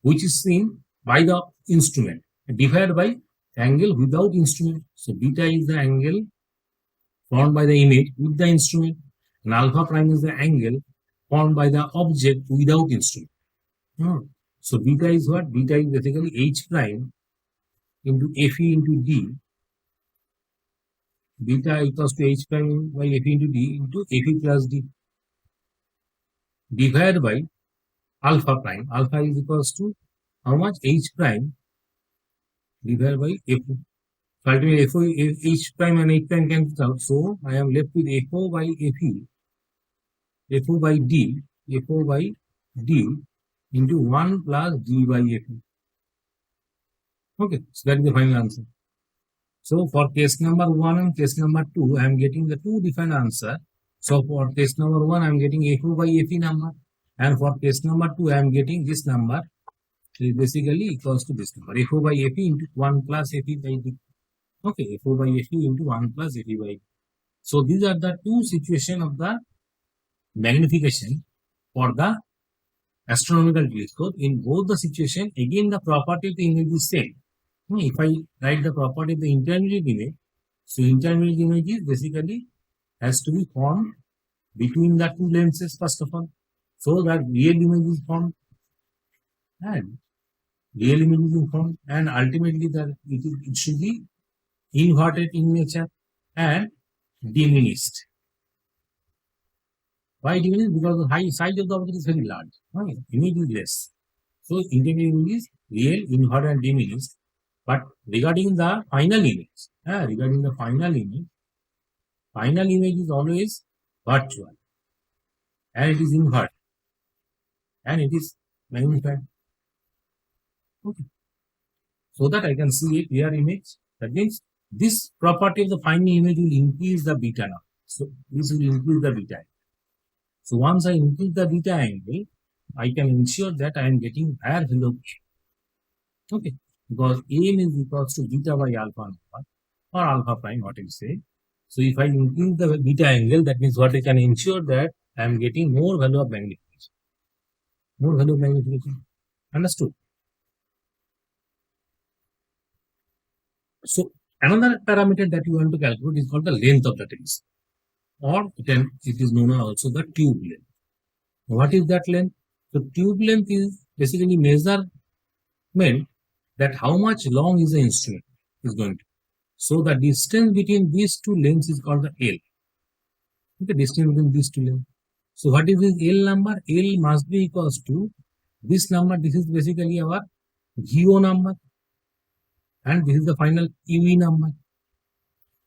A: which is seen by the instrument divided by angle without instrument. So beta is the angle formed by the image with the instrument, and alpha prime is the angle formed by the object without instrument. So beta is what? Beta is basically H prime into Fe into D. Beta equals to H prime by Fe into D into Fe plus D divided by alpha prime. Alpha is equals to how much? H prime divided by Fo. So ultimately Fo, H prime and H prime cancel out. So I am left with Fo by Fe, Fo by D, Fo by D into 1 plus D by Fe. Okay, so that is the final answer. So for case number 1 and case number 2, I am getting the two different answer. So for case number 1, I am getting Fo by Fe number, and for case number 2, I am getting this number. Is basically equals to this number, Fo by Fe into 1 plus Fe by D. Okay, Fo by Fe into 1 plus Fe by D. So these are the two situations of the magnification for the astronomical telescope. In both the situation, again the property of the image is same. If I write the property of the intermediate image, so intermediate image is basically has to be formed between the two lenses first of all, so that real image is formed, and real image is formed, and ultimately it should be inverted in nature and diminished. Why diminished? Because the high size of the object is very large. Image is less. So intermediate image is real, inverted, and diminished. But regarding the final image, final image is always virtual, and it is inverted, and it is magnified. Okay. So that I can see a clear image. That means this property of the final image will increase the beta now. So this will increase the beta. So once I increase the beta angle, I can ensure that I am getting higher value of A. Okay. Because AM is equals to beta by alpha number or alpha prime, what you say. So if I increase the beta angle, that means what I can ensure that I am getting more value of magnification. More value of magnification. Understood? So another parameter that you want to calculate is called the length of the telescope, or it is known also the tube length. What is that length? So tube length is basically measurement that how much long is the instrument is going to. So the distance between these two lengths is called the L. The distance between these two lengths. So what is this L number? L must be equals to this number. This is basically our VO number, and this is the final UE number.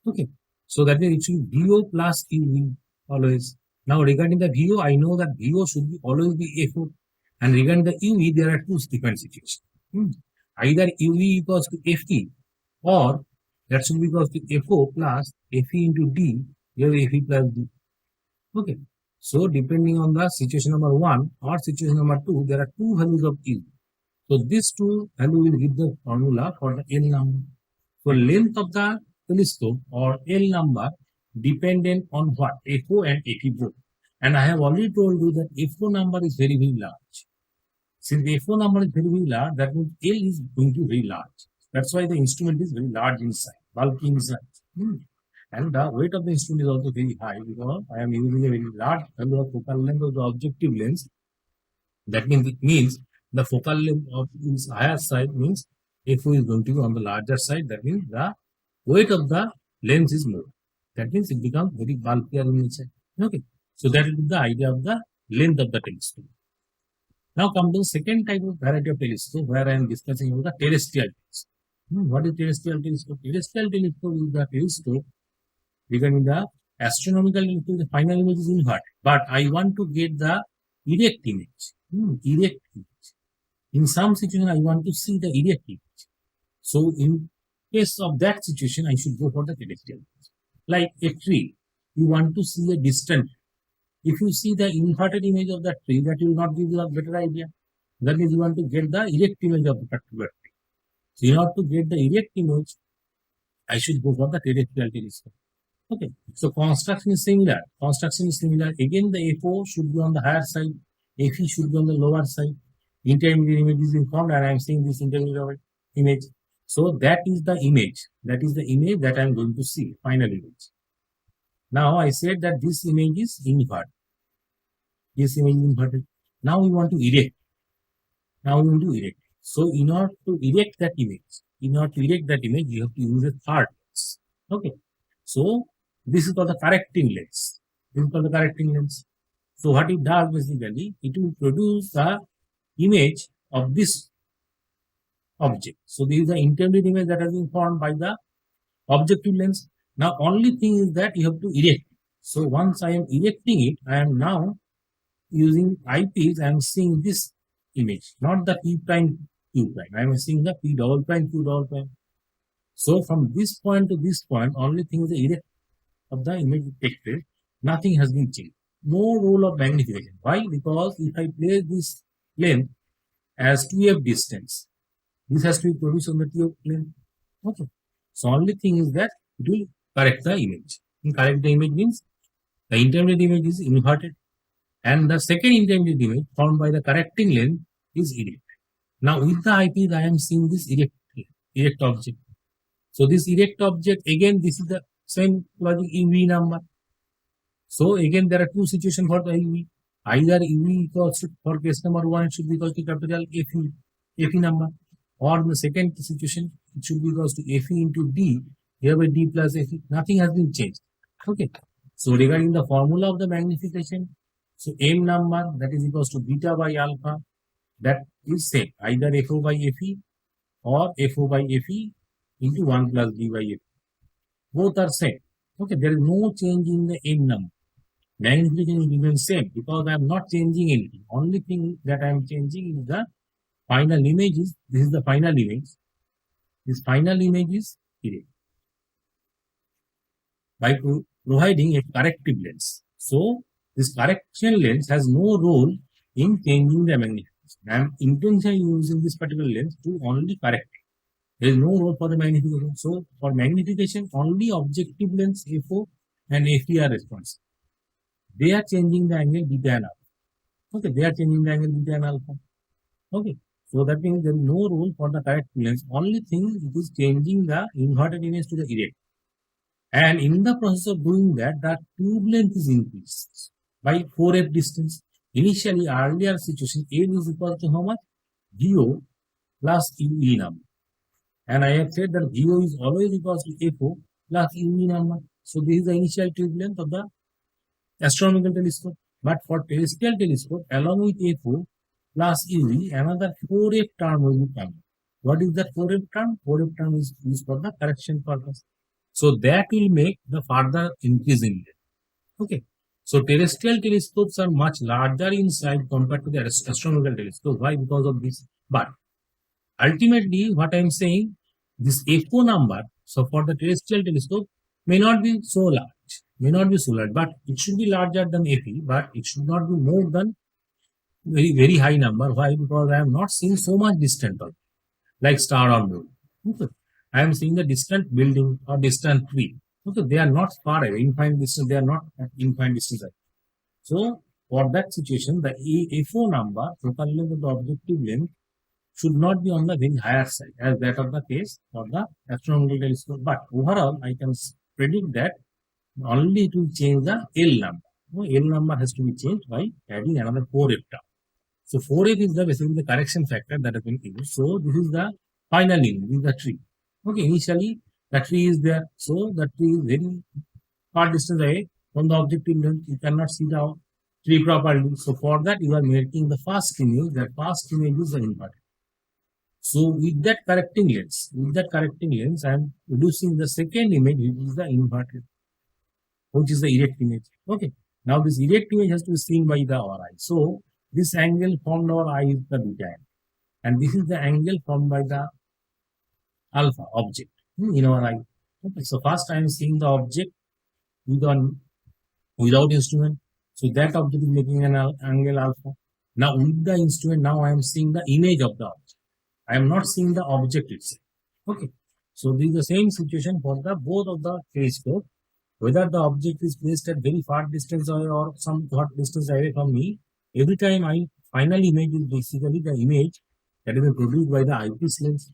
A: Okay. So that means it should be VO plus UE always. Now regarding the VO, I know that VO should be always be FO. And regarding the UE, there are two different situations. Either UE equals to FE, or that should be equals to FO plus FE into D, here FE plus D. Okay. So depending on the situation number 1 or situation number 2, there are two values of UE. So these two value will give the formula for the L number. So length of the telescope or L number dependent on what? FO and FE both. And I have already told you that FO number is very, very large. Since the FO number is very, very large, that means L is going to be very large. That's why the instrument is very large inside, bulky inside. And the weight of the instrument is also very high because I am using a very large value of focal length of the objective lens. That means it means the focal length of its higher side means FO is going to be on the larger side. That means the weight of the lens is more. That means it becomes very bulkier in nature. Okay. So that is the idea of the length of the telescope. Now come to the second type of variety of telescope where I am discussing about the terrestrial telescope. What is terrestrial telescope? Terrestrial telescope is the telescope regarding the astronomical telescope, the final image is inverted. But I want to get the erect image. Erect image. In some situation, I want to see the erect image. So in case of that situation, I should go for the terrestrial. Like a tree, you want to see a distant. If you see the inverted image of that tree, that will not give you a better idea. That means you want to get the erect image of the particular tree. So in order to get the erect image, I should go for the terrestrial telescope. Okay. So construction is similar. Construction is similar. Again, the FO should be on the higher side. FE should be on the lower side. Intermediate image is informed, and I am seeing this intermediate image. So that is the image. That is the image that I am going to see, final image. Now I said that this image is inverted. This image is inverted. Now we want to erect. So in order to erect that image, you have to use a third lens. Okay. So this is called the correcting lens. So what it does basically, it will produce the image of this object. So this is the intermediate image that has been formed by the objective lens. Now only thing is that you have to erect it. So once I am erecting it, I am now using eyepiece, I am seeing this image, not the P prime, Q prime. I am seeing the P double prime, Q double prime. So from this point to this point, only thing is the erect of the image takes place. Nothing has been changed. No role of magnification. Why? Because if I place this plane as 2f distance, this has to be produced on the 2f plane. Okay. So only thing is that it will correct the image. And correct the image means the intermediate image is inverted, and the second intermediate image formed by the correcting lens is erect. Now with the eyepiece, I am seeing this erect object. So this erect object, again, this is the same logic UV number. So again, there are two situations for the UV. Either UV equals to, for case number 1, it should be equal to capital FE number. Or in the second situation, it should be equals to FE into D, here by D plus FE. Nothing has been changed. Okay. So regarding the formula of the magnification, so M number, that is equals to beta by alpha, that is same, either FO by FE or FO by FE into 1 plus D by FE. Both are same. Okay, there is no change in the M number. Magnification is even same because I am not changing anything. Only thing that I am changing is the final image. This is the final image. This final image is erect by providing a corrective lens. So this correction lens has no role in changing the magnification. I am intentionally using this particular lens to only correct it. There is no role for the magnification. So for magnification, only objective lens FO and FE are responsible. They are changing the angle beta and alpha. Okay, they are changing the angle beta and alpha. Okay, so that means there is no role for the corrective lens. Only thing it is changing the inverted image to the erect. And in the process of doing that, the tube length is increased by 4f distance. Initially, earlier situation, L is equal to how much? VO plus UE number. And I have said that VO is always equal to FO plus UE number. So this is the initial tube length of the astronomical telescope. But for terrestrial telescope, along with FO plus UV, another 4F term will be coming. What is that 4F term? 4F term is used for the correction purpose. So that will make the further increase in it. Okay. So terrestrial telescopes are much larger in size compared to the astronomical telescope. Why? Because of this. But ultimately, what I am saying, this FO number, so for the terrestrial telescope, may not be so large, but it should be larger than FE, but it should not be more than very high number. Why? Because I am not seeing so much distant, like star or moon. Okay. I am seeing the distant building or distant tree. Okay, they are not far away, infinite distance. They are not at infinite distance. So for that situation, the FO number, total length of the objective length, should not be on the very higher side as that of the case for the astronomical telescope. But overall, I can predict that only to change the L number. L number has to be changed by adding another 4F term. So 4F is the basically the correction factor that has been used. So this is the final image, this is the tree. Okay, initially the tree is there. So the tree is very far distance away from the objective length. You cannot see the tree properly. So for that you are making the first image. That first image is the inverted. So with that correcting lens, I am producing the second image, which is the inverted, which is the erect image. Okay. Now this erect image has to be seen by our eye. So this angle formed our eye is the beta angle, and this is the angle formed by the alpha object in our eye. Okay. So first I am seeing the object without instrument. So that object is making an angle alpha. Now with the instrument, now I am seeing the image of the object. I am not seeing the object itself. Okay. So this is the same situation for the both of the telescope. Whether the object is placed at very far distance away or some short distance away from me, every time I final image is basically the image that is produced by the eyepiece lens.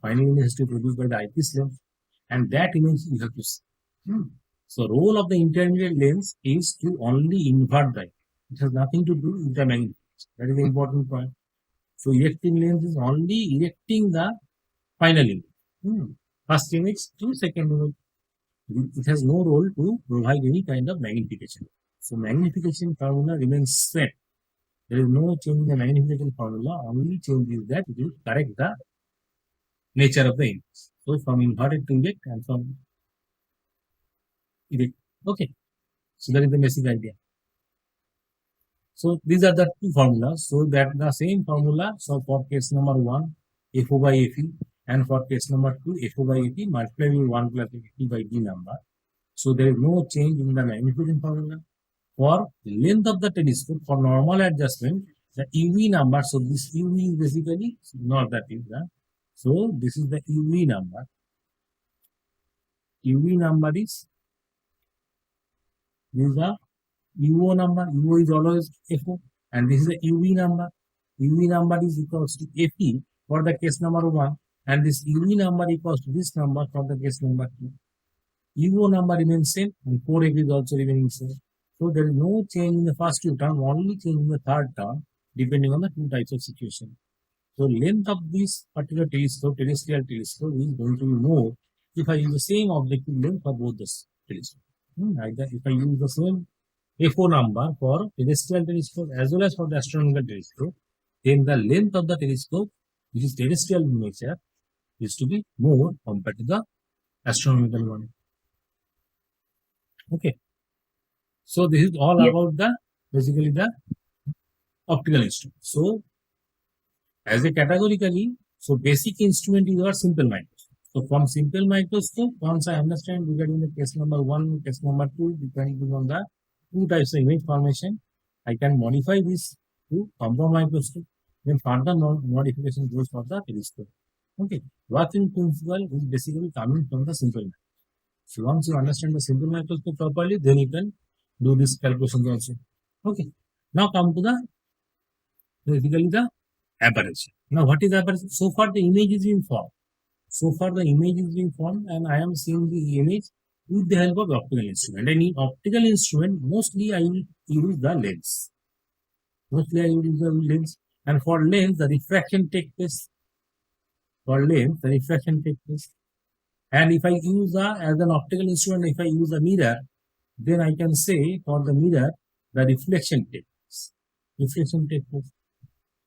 A: Final image has to be produced by the eyepiece lens, and that image you have to see. So role of the intermediate lens is to only invert the image. It has nothing to do with the magnification. That is the important point. So erecting lens is only erecting the final image. First image to second image. It has no role to provide any kind of magnification. So magnification formula remains set. There is no change in the magnification formula. Only change is that it will correct the nature of the image. So from inverted to erect and from erect. Okay. So that is the basic idea. So these are the two formulas. So that the same formula. So for case number 1, FO by FE, and for case number 2, FO by FE multiplied with 1 plus FE by D number. So there is no change in the magnification formula. For length of the telescope, for normal adjustment, the UV number. So this UV is basically not that is the. So this is the UV number. UV number is the UO number. UO is always FO, and this is the UV number. UV number is equals to FE for the case number 1, and this UV number equals to this number for the case number 2. UO number remains same, and 4F is also remaining same. So there is no change in the first two term, only change in the third term, depending on the two types of situation. So length of this particular telescope, terrestrial telescope, is going to be more if I use the same objective length for both the telescopes. Either if I use the same FO number for terrestrial telescope as well as for the astronomical telescope, then the length of the telescope, which is terrestrial in nature, is to be more compared to the astronomical one. Okay. So this is all about the basically the optical instrument. So as a categorically, so basic instrument is our simple microscope. So from simple microscope, once I understand regarding the case number 1, case number 2, depending on the two types of image formation, I can modify this to compound microscope. Then further modification goes for the telescope. Okay. Working principle is basically coming from the simple microscope. So once you understand the simple microscope properly, then you can do this calculations also. Okay. Now come to the basically the aperture. Now what is aperture? So far the image is being formed. And I am seeing the image with the help of optical instrument. And in optical instrument, mostly I will use the lens. And for lens, the refraction takes place. And if I use as an optical instrument, if I use a mirror, then I can say for the mirror, the reflection takes place. Reflection takes place.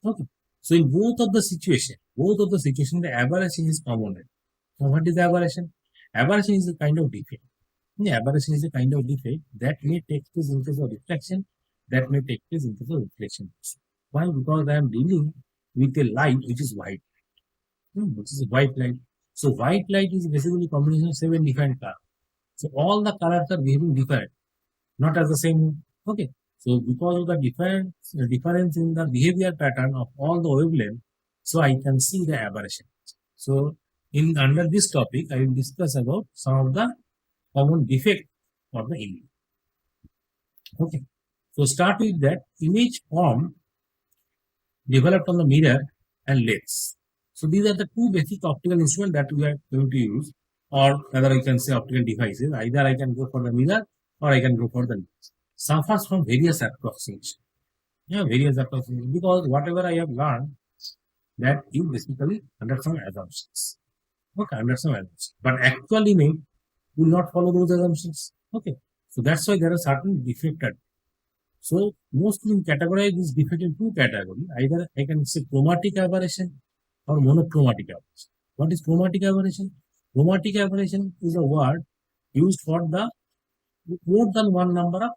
A: Okay. So in both of the situation, the aberration is common. So what is the aberration? Aberration is a kind of defect. The aberration is a kind of defect that may take place in case of reflection, that may take place in case of reflection. Why? Because I am dealing with a light which is white. Which is a white light. So white light is basically combination of 7 different colors. So all the colors are behaving different, not as the same. Okay. So because of the difference in the behavior pattern of all the wavelength, so I can see the aberration. So in under this topic, I will discuss about some of the common defect of the image. Okay. So start with that image form developed on the mirror and lens. So these are the two basic optical instruments that we are going to use, or rather I can say optical devices. Either I can go for the mirror or I can go for the lens. Suffers from various approximations. Yeah, various approximations, because whatever I have learned, that is basically under some assumptions. Okay, under some assumptions. But actual image will not follow those assumptions. Okay. So that's why there are certain defects. So mostly categorize this defect in two categories. Either I can say chromatic aberration or monochromatic aberration. What is chromatic aberration? Chromatic aberration is a word used for the more than one number of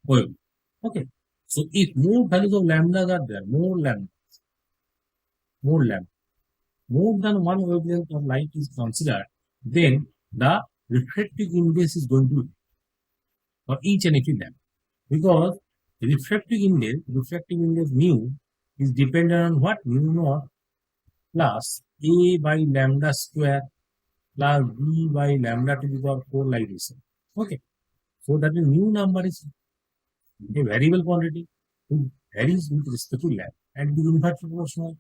A: waves. Okay. So if more values of lambdas are there, more than one wavelength of light is considered, then the refractive index is going to be for each and every lambda. Because refractive index mu is dependent on what? Mu naught plus a by lambda square plus b by lambda to the power 4 like this. Okay. So that means mu number is a variable quantity. It varies with respect to lambda and it is inversely proportional.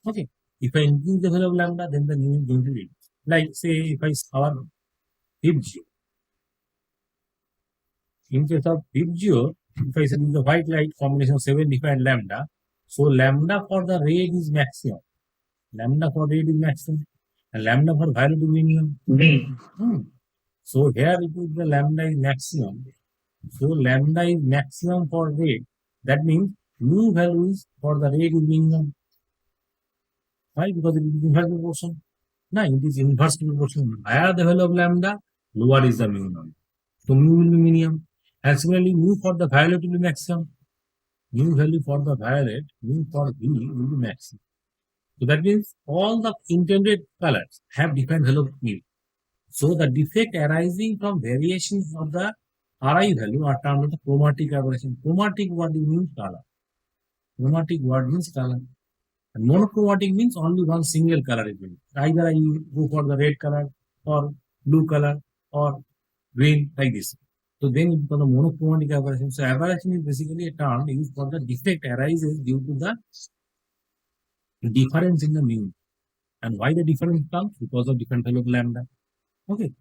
A: Okay. If I increase the value of lambda, then the mu is going to be like, say, if I our Hibgeo. In case of Hibgeo, if I say the white light combination of 7 different lambda, so lambda for the red is maximum. Lambda for red is maximum. And lambda for violet is minimum. So here it is the lambda is maximum. So lambda is maximum for red. That means mu value is for the red is minimum. Why? Because it is inverse proportion. No, it is inverse proportion. Higher the value of lambda, lower is the minimum. So mu will be minimum. And similarly, mu for the violet will be maximum. Mu value for the violet, mu for V will be maximum. So that means all the intended colors have different value of mu. So the defect arising from variations of the Ri value are termed as the chromatic aberration. Chromatic word means color. Chromatic word means color. And monochromatic means only one single color is used. Either I go for the red color or blue color or green like this. So then it becomes a monochromatic aberration. So aberration is basically a term used for the defect arises due to the difference in the mu. And why the difference comes? Because of different value of lambda. Okay.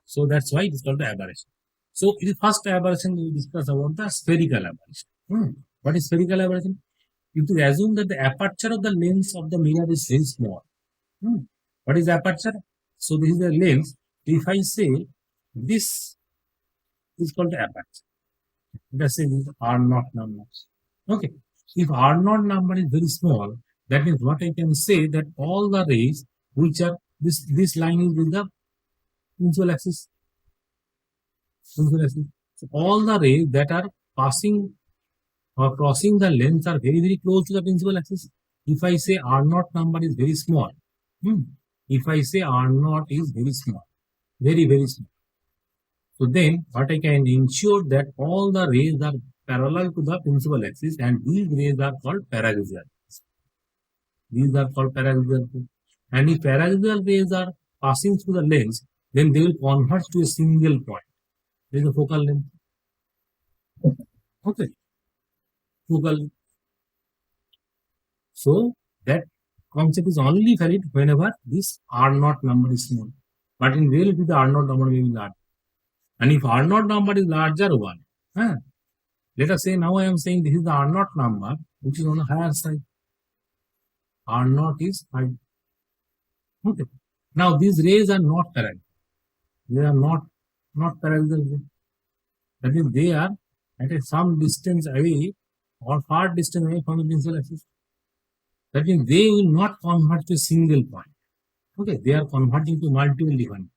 A: So that's why it is called the aberration. So in the first aberration, we discuss about the spherical aberration. What is spherical aberration? You could assume that the aperture of the lens of the mirror is very small. What is aperture? So this is the lens. If I say this is called the aperture. Let's say this is R0 number. Okay. If R0 number is very small, that means what I can say that all the rays which are this line is with the principal axis. So all the rays that are passing or crossing the lens are very, very close to the principal axis. If I say R0 number is very small, if I say R0 is very small, very, very small. So then what I can ensure that all the rays are parallel to the principal axis and these rays are called paraxial. These are called paraxial. And if paraxial rays are passing through the lens, then they will converge to a single point. There is a focal length. Okay. Focal. So that concept is only valid whenever this R0 number is small. But in reality, the R0 number may be large. And if R0 number is larger one, let us say now I am saying this is the R0 number which is on the higher side. R0 is high. Okay. Now these rays are not parallel. They are not parallel. That is, they are at some distance away or far distance away from the principal axis. That means they will not convert to a single point. Okay, they are converting to multiple different.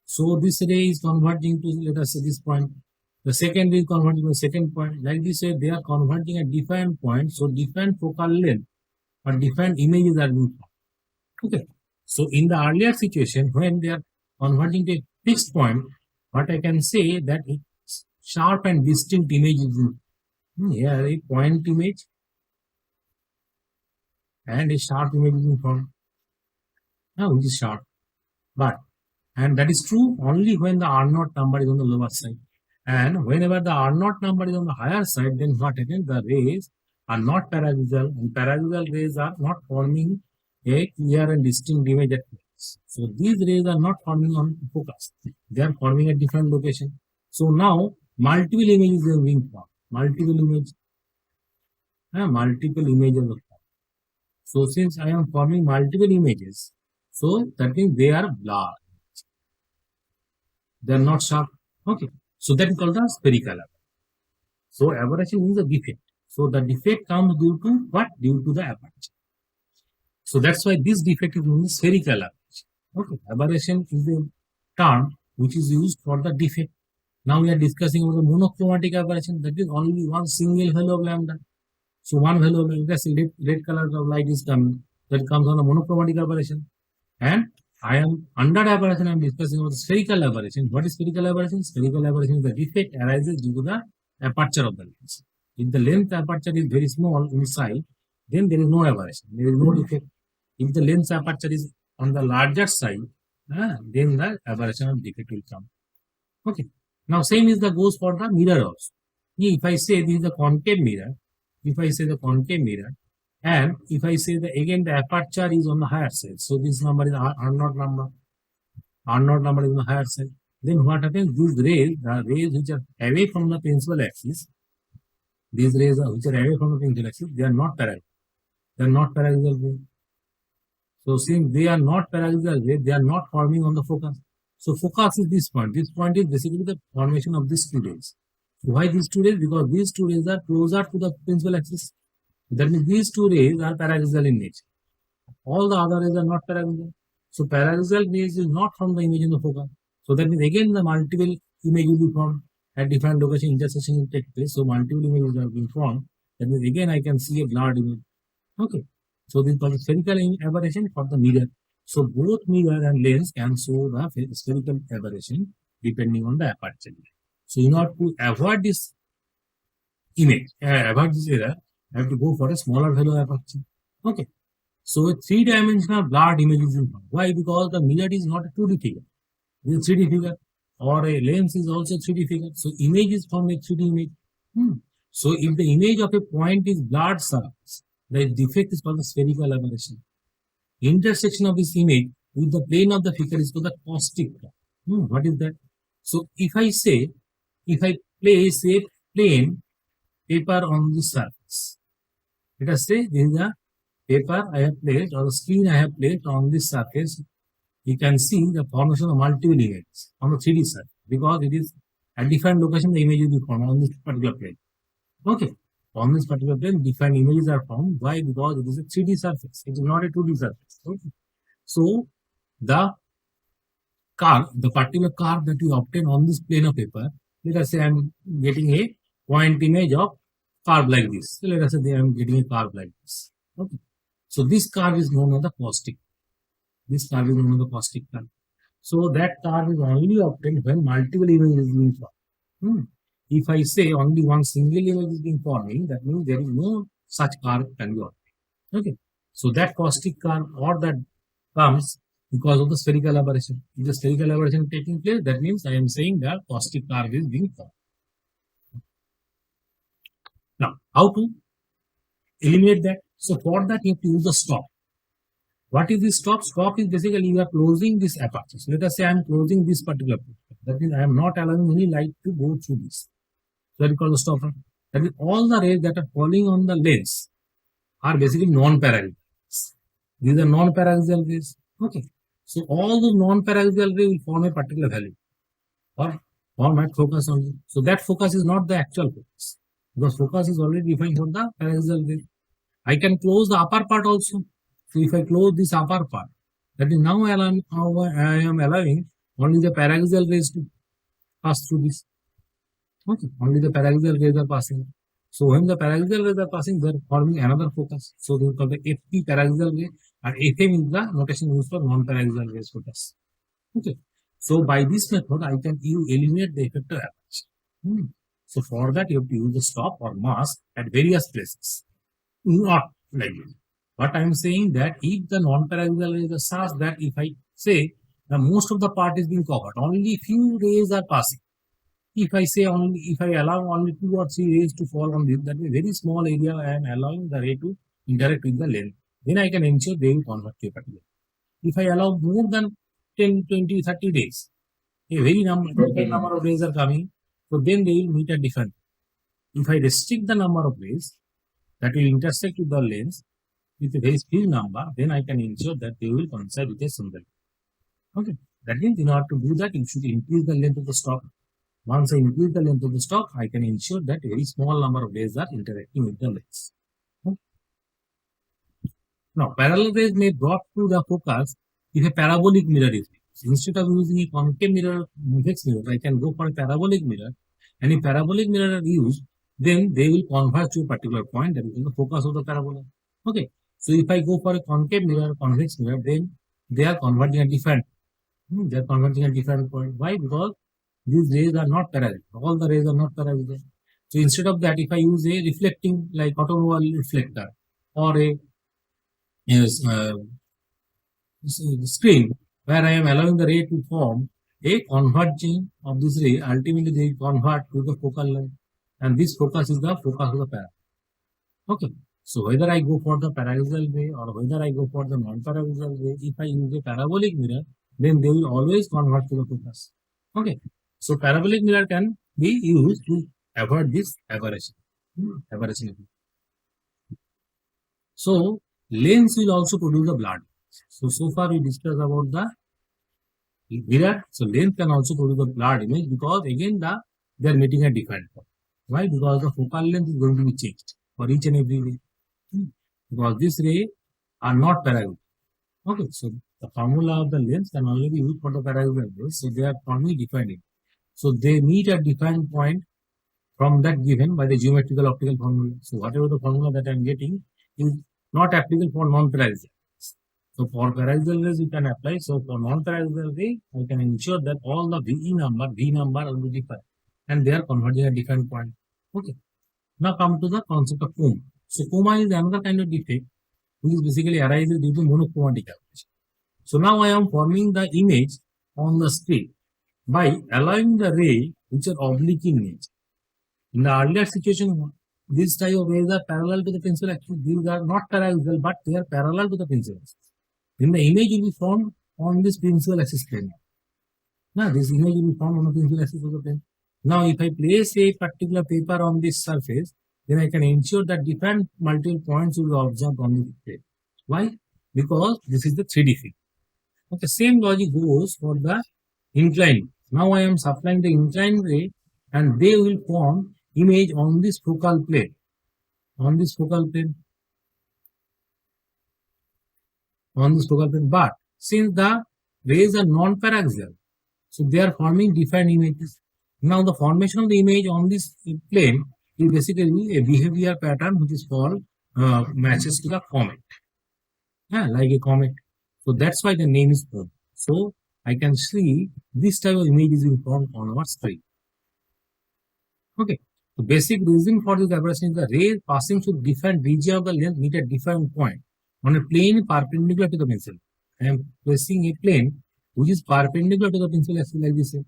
A: So this ray is converting to, let us say, this point. The second ray is converting to the second point. Like this way, they are converting at different points. So different focal length or different images are being formed. Okay. So in the earlier situation, when they are converting to a fixed point, what I can say that it's sharp and distinct images. Here a point image and a sharp image is formed. Now which is sharp. And that is true only when the R0 number is on the lower side. And whenever the R0 number is on the higher side, then what happens? The rays are not parallel, and parallel rays are not forming a clear and distinct image at once. So these rays are not forming on focus. They are forming at different location. So now multiple images are being formed. Multiple images are formed. So since I am forming multiple images, so that means they are blurred. They are not sharp. Okay. So that is called the spherical aberration. So aberration is a defect. So the defect comes due to what? Due to the aperture. So that's why this defect is known as spherical aberration. Okay. Aberration is a term which is used for the defect. Now we are discussing about the monochromatic aberration. That is only one single value of lambda. So one value of lambda, red color of light is coming. That comes on the monochromatic aberration. And I am under aberration, I am discussing about spherical aberration. What is spherical aberration? Spherical aberration is the defect arises due to the aperture of the lens. If the lens aperture is very small inside, then there is no aberration, there is no defect. If the lens aperture is on the larger side, then the aberration of defect will come. Okay. Now same is the goes for the mirror also. If I say this is the concave mirror, and if I say that again the aperture is on the higher side, so this number is R0 number. R0 number is on the higher side. Then what happens? These rays, the rays which are away from the principal axis, they are not parallel. They are not parallel rays. So since they are not parallel rays, they are not forming on the focus. So focus is this point. This point is basically the formation of these two rays. So why these two rays? Because these two rays are closer to the principal axis. That means these two rays are parallel in nature. All the other rays are not parallel. So parallel rays is not from the image in the focus. So that means again the multiple image will be formed at different location, intersection will take place. So multiple images are being formed. That means again I can see a blurred image. Okay. So this is called spherical aberration for the mirror. So both mirror and lens can show the spherical aberration depending on the aperture. So in order to avoid this image, avoid this error, I have to go for a smaller value aperture. Okay. So a three-dimensional blurred image is involved. Why? Because the mirror is not a 2D figure. It is a 3D figure. Or a lens is also a 3D figure. So image is from a 3D image. So if the image of a point is blurred surface, the defect is called the spherical aberration. Intersection of this image with the plane of the figure is called the caustic. What is that? So if I place a plain paper on the surface, let us say this is a paper I have placed or the screen I have placed on this surface, you can see the formation of multiple images on the 3D surface because it is at different location the image will be formed on this particular plane. Okay. On this particular plane, different images are formed. Why? Because it is a 3D surface. It is not a 2D surface. Okay. So the curve, the particular curve that you obtain on this plane of paper, let us say I am getting a point image of curve like this. So let us say I am getting a curve like this. Okay. So this curve is known as the caustic. This curve is known as the caustic curve. So that curve is only obtained when multiple images is being formed. If I say only one single image is being forming, that means there is no such curve can be obtained. Okay. So that caustic curve or that comes because of the spherical aberration. If the spherical aberration taking place, that means I am saying that caustic curve is being formed. Now, how to eliminate that? So for that you have to use the stop. What is this stop? Stop is basically you are closing this aperture. So let us say I am closing this particular picture. That means I am not allowing any light to go through this. So that is called the stopper. That means all the rays that are falling on the lens are basically non-parallel. These are non-parallel rays. Okay. So all the non-parallel rays will form a particular value. Or format focus only. So that focus is not the actual focus, because focus is already defined for the paraxial ray. I can close the upper part also. So if I close this upper part, that is now I am allowing only the paraxial rays to pass through this. Okay, only the paraxial rays are passing. So when the paraxial rays are passing, they are forming another focus. So they call the FP paraxial ray, and FM is the notation used for non-paraxial rays focus. Okay. So by this method, I can eliminate the effector aperture. So for that, you have to use the stop or mask at various places. Not like this. But I am saying that if the non-paraxial rays are such that if I say the most of the part is being covered, only few rays are passing. If I say only, if I allow only 2 or 3 rays to fall on this, that is a very small area I am allowing the ray to interact with the lens. Then I can ensure they will convert to a particular. If I allow more than 10, 20, 30 days, a very number of rays are coming, so then they will meet a different. If I restrict the number of rays that will intersect with the lens with a very few number, then I can ensure that they will coincide with a single. Okay, that means in order to do that, you should increase the length of the stalk. Once I increase the length of the stalk, I can ensure that a very small number of rays are interacting with the lens. Okay. Now, parallel rays may brought to the focus if a parabolic mirror is used. Instead of using a concave mirror, convex mirror, I can go for a parabolic mirror. And if parabolic mirror are used, then they will converge to a particular point that is the focus of the parabola. Okay. So if I go for a concave mirror, convex mirror, then they are converging at different. They are converging at different point. Why? Because these rays are not parallel. All the rays are not parallel. So instead of that, if I use a reflecting like automobile reflector or a screen where I am allowing the ray to form a converging of this ray, ultimately they convert to the focal length, and this focus is the focus of the parabola. Okay, so whether I go for the paraxial ray or whether I go for the non-paraxial ray, if I use a parabolic mirror, then they will always convert to the focus. Okay, so parabolic mirror can be used to avoid this aberration. So lens will also produce the blood. So far we discussed about the mirror. So lens can also produce the blood image because again they are meeting a different point. Why? Because the focal length is going to be changed for each and every ray. Because this ray are not parallel. Okay, so the formula of the lens can only be used for the parallel rays. So they are formally defined. So they meet at defined point from that given by the geometrical optical formula. So whatever the formula that I am getting is not applicable for non-paraxial. So for paraxial rays you can apply. So for non-paraxial ray, I can ensure that all the V number will be different and they are converging at different point. Okay. Now come to the concept of coma. So coma is another kind of defect which is basically arises due to monochromatic aberration. So now I am forming the image on the screen by allowing the ray which are oblique in nature. In the earlier situation, these type of rays are parallel to the pencil axis. These are not paraxial, but they are parallel to the pencil axis. Then the image will be formed on this pencil axis plane. Now, this image will be formed on the pencil axis of the plane. Now, if I place a particular paper on this surface, then I can ensure that different multiple points will be observed on the plane. Why? Because this is the 3D field. Okay, same logic goes for the inclined. Now I am supplying the inclined ray and they will form image on this focal plane. But since the rays are non-paraxial, so they are forming different images. Now the formation of the image on this plane is basically a behavior pattern which is called matches to the comet. Yeah, like a comet. So that's why the name is cone. So I can see this type of image is formed on our screen. Okay. The basic reason for this aberration is the ray passing through different region of the lens meet at different point on a plane perpendicular to the pencil. I am placing a plane which is perpendicular to the pencil axis like this. So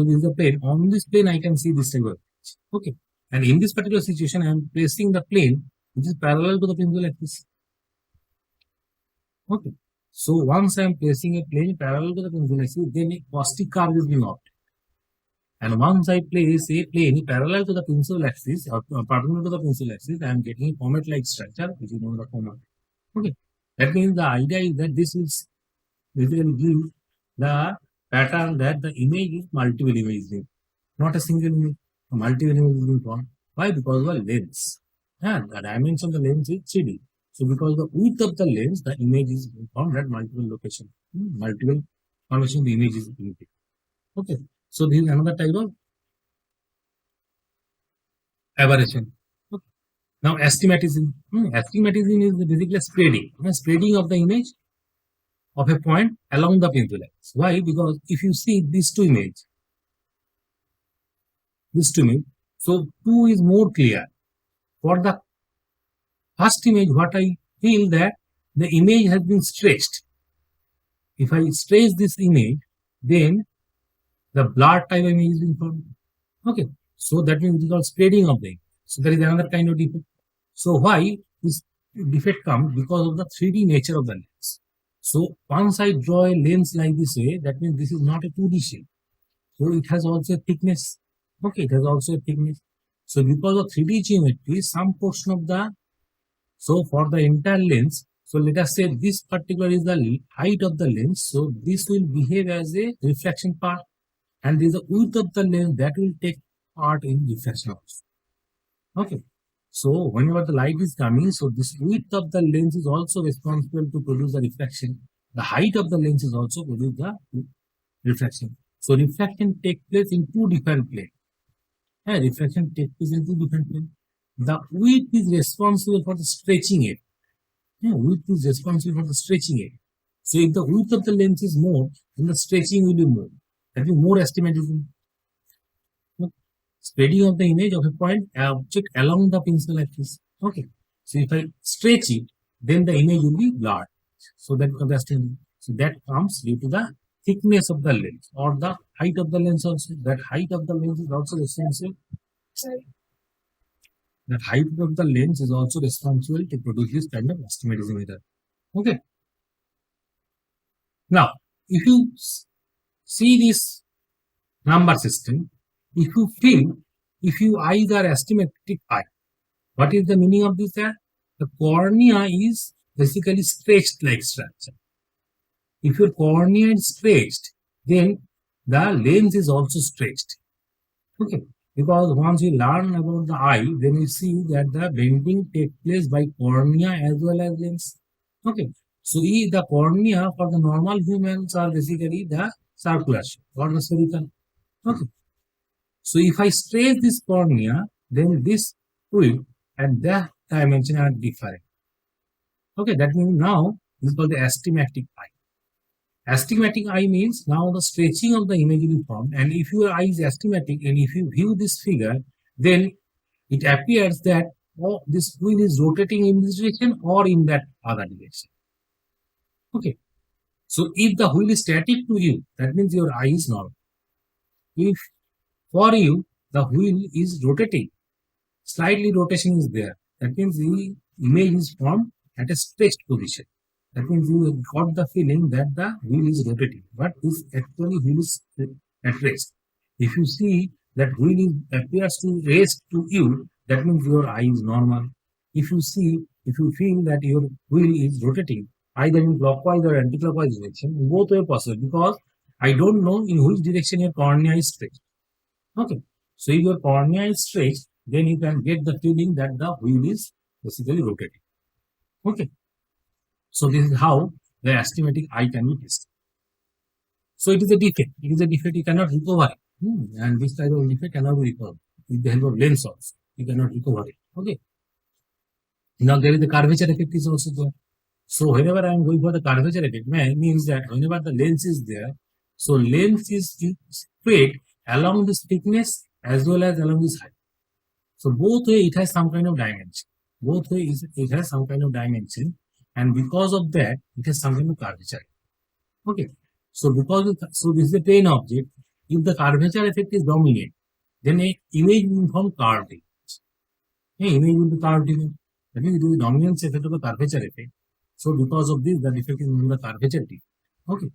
A: this is the plane. On this plane, I can see this type of image. Okay. And in this particular situation, I am placing the plane which is parallel to the pencil axis. Okay. So once I am placing a plane parallel to the pencil axis, then a caustic curve is being obtained. And once I place a plane parallel to the pencil axis or perpendicular to the pencil axis, I am getting a comet-like structure, which is known as comet. Okay. That means the idea is that this will give the pattern that the image is multiple images. not a single image. A multiple image is being formed. Why? Because of the lens. And the dimension of the lens is 3D. So because the width of the lens, the image is being formed at multiple location. Multiple formation, the image is being taken. Okay. So this is another type of aberration. Okay. Now astigmatism. Astigmatism is basically spreading. Spreading of the image of a point along the pencil axis. Why? Because if you see these two images, so two is more clear. For the first image, what I feel that the image has been stretched. If I stretch this image, then the blur type of image is being formed. Okay, so that means it is called spreading of the image. So there is another kind of defect. So why this defect comes? Because of the 3D nature of the lens. So once I draw a lens like this way, that means this is not a 2D shape. So it has also a thickness. Okay, it has also a thickness. So because of 3D geometry, some portion of the, so for the entire lens, so let us say this particular is the height of the lens. So this will behave as a reflection part, and there is a width of the lens that will take part in reflection also. Okay. So whenever the light is coming, so this width of the lens is also responsible to produce the reflection. The height of the lens is also produce the reflection. So reflection takes place in two different planes. Reflection takes place in two different planes. The width is responsible for the stretching it. Width is responsible for the stretching it. So if the width of the lens is more, then the stretching will be more. That will be more astigmatism. Spreading of the image of a point object along the pencil axis. Okay. So if I stretch it, then the image will be blurred. So that understand. So that comes due to the thickness of the lens or the height of the lens also. That height of the lens is also essential. That height of the lens is also responsible to produce this kind of astigmatism method. Okay. Now, if you see this number system, if you eyes are astigmatic eye, what is the meaning of this? The cornea is basically stretched like structure. If your cornea is stretched, then the lens is also stretched. Okay, because once you learn about the eye, then you see that the bending takes place by cornea as well as lens. Okay, so the cornea for the normal humans are basically the circular shape or the spherical. Okay, so if I stretch this cornea, then this width and that dimension are different. Okay, that means now this is called the astigmatic eye. Astigmatic eye means now the stretching of the image will be formed, and if your eye is astigmatic and if you view this figure, then it appears that this wheel is rotating in this direction or in that other direction. Okay, so if the wheel is static to you, that means your eye is normal. If for you the wheel is rotating, slightly rotation is there, that means the image is formed at a stretched position. That means you got the feeling that the wheel is rotating, but this actually wheel is at rest. If you see that wheel appears to rest to you, that means your eye is normal. If you feel that your wheel is rotating either in clockwise or anti-clockwise direction, both way possible, because I don't know in which direction your cornea is stretched. Okay, so if your cornea is stretched, then you can get the feeling that the wheel is basically rotating. Okay. So this is how the astigmatic eye can be tested. So it is a defect. It is a defect you cannot recover it. And this type of defect cannot be recovered with the help of lens also. You cannot recover it. Okay. Now there is the curvature effect is also there. So whenever I am going for the curvature effect, means that whenever the lens is there, so lens is spread along this thickness as well as along this height. So both way it has some kind of dimension. Both way it has some kind of dimension. And because of that, it has some kind of curvature. Okay. So so this is a plane object. If the curvature effect is dominant, then a image will form curved image. Image will be curved image. That means it is the dominance effect of the curvature effect. So because of this, the defect is known as the curvature defect. Okay.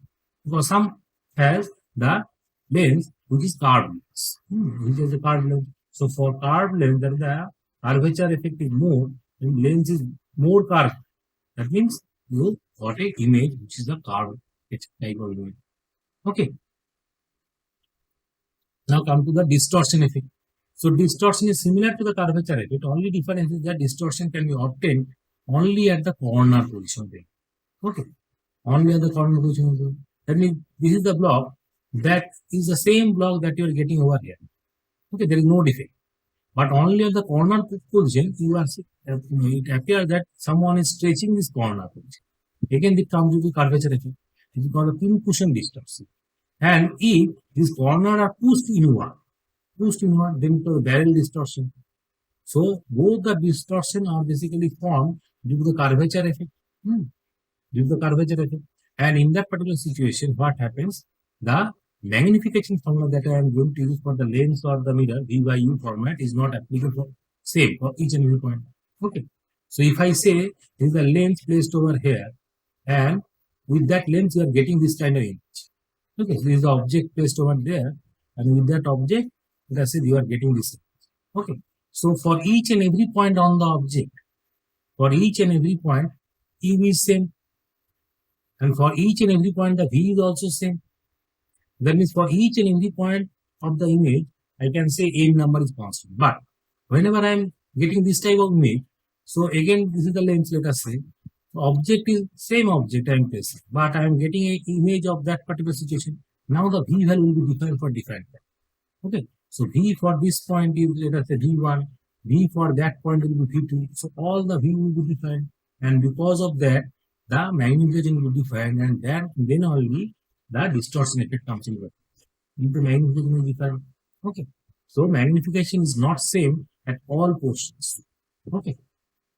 A: Because some has the lens which is curved lens. Which is a curved lens. So for curved lens, the curvature effect is more and lens is more curved. That means you got a image which is a curved type of image. Okay. Now come to the distortion effect. So distortion is similar to the curvature effect. Only difference is that distortion can be obtained only at the corner position. Okay, only at the corner position. That means this is the block that is the same block that you are getting over here. Okay, there is no defect. But only at the corner position, you are it appears that someone is stretching this corner position. Again, it comes with the curvature effect. It is called a pin cushion distortion. And if these corners are pushed inward, then to barrel distortion. So both the distortion are basically formed due to the curvature effect. Due to the curvature effect. And in that particular situation, what happens? The magnification formula that I am going to use for the lens or the mirror, V by U format, is not applicable for same for each and every point. Okay. So if I say this is the lens placed over here, and with that lens you are getting this kind of image. Okay, so this is the object placed over there, and with that object, let us say you are getting this image. Okay. So for each and every point on the object, U is same. And for each and every point, the V is also same. That means for each and every point of the image, I can say M number is constant. But whenever I am getting this type of image, so again, this is the lens, let us say. The object is same object I am placing, but I am getting an image of that particular situation. Now the V value will be defined for different point. Okay. So V for this point is, let us say, V1. V for that point will be V2. So all the V will be defined. And because of that, the magnification will be defined, and then only the distortion effect comes in. If the magnification is defined. Okay. So magnification is not same at all portions. Okay.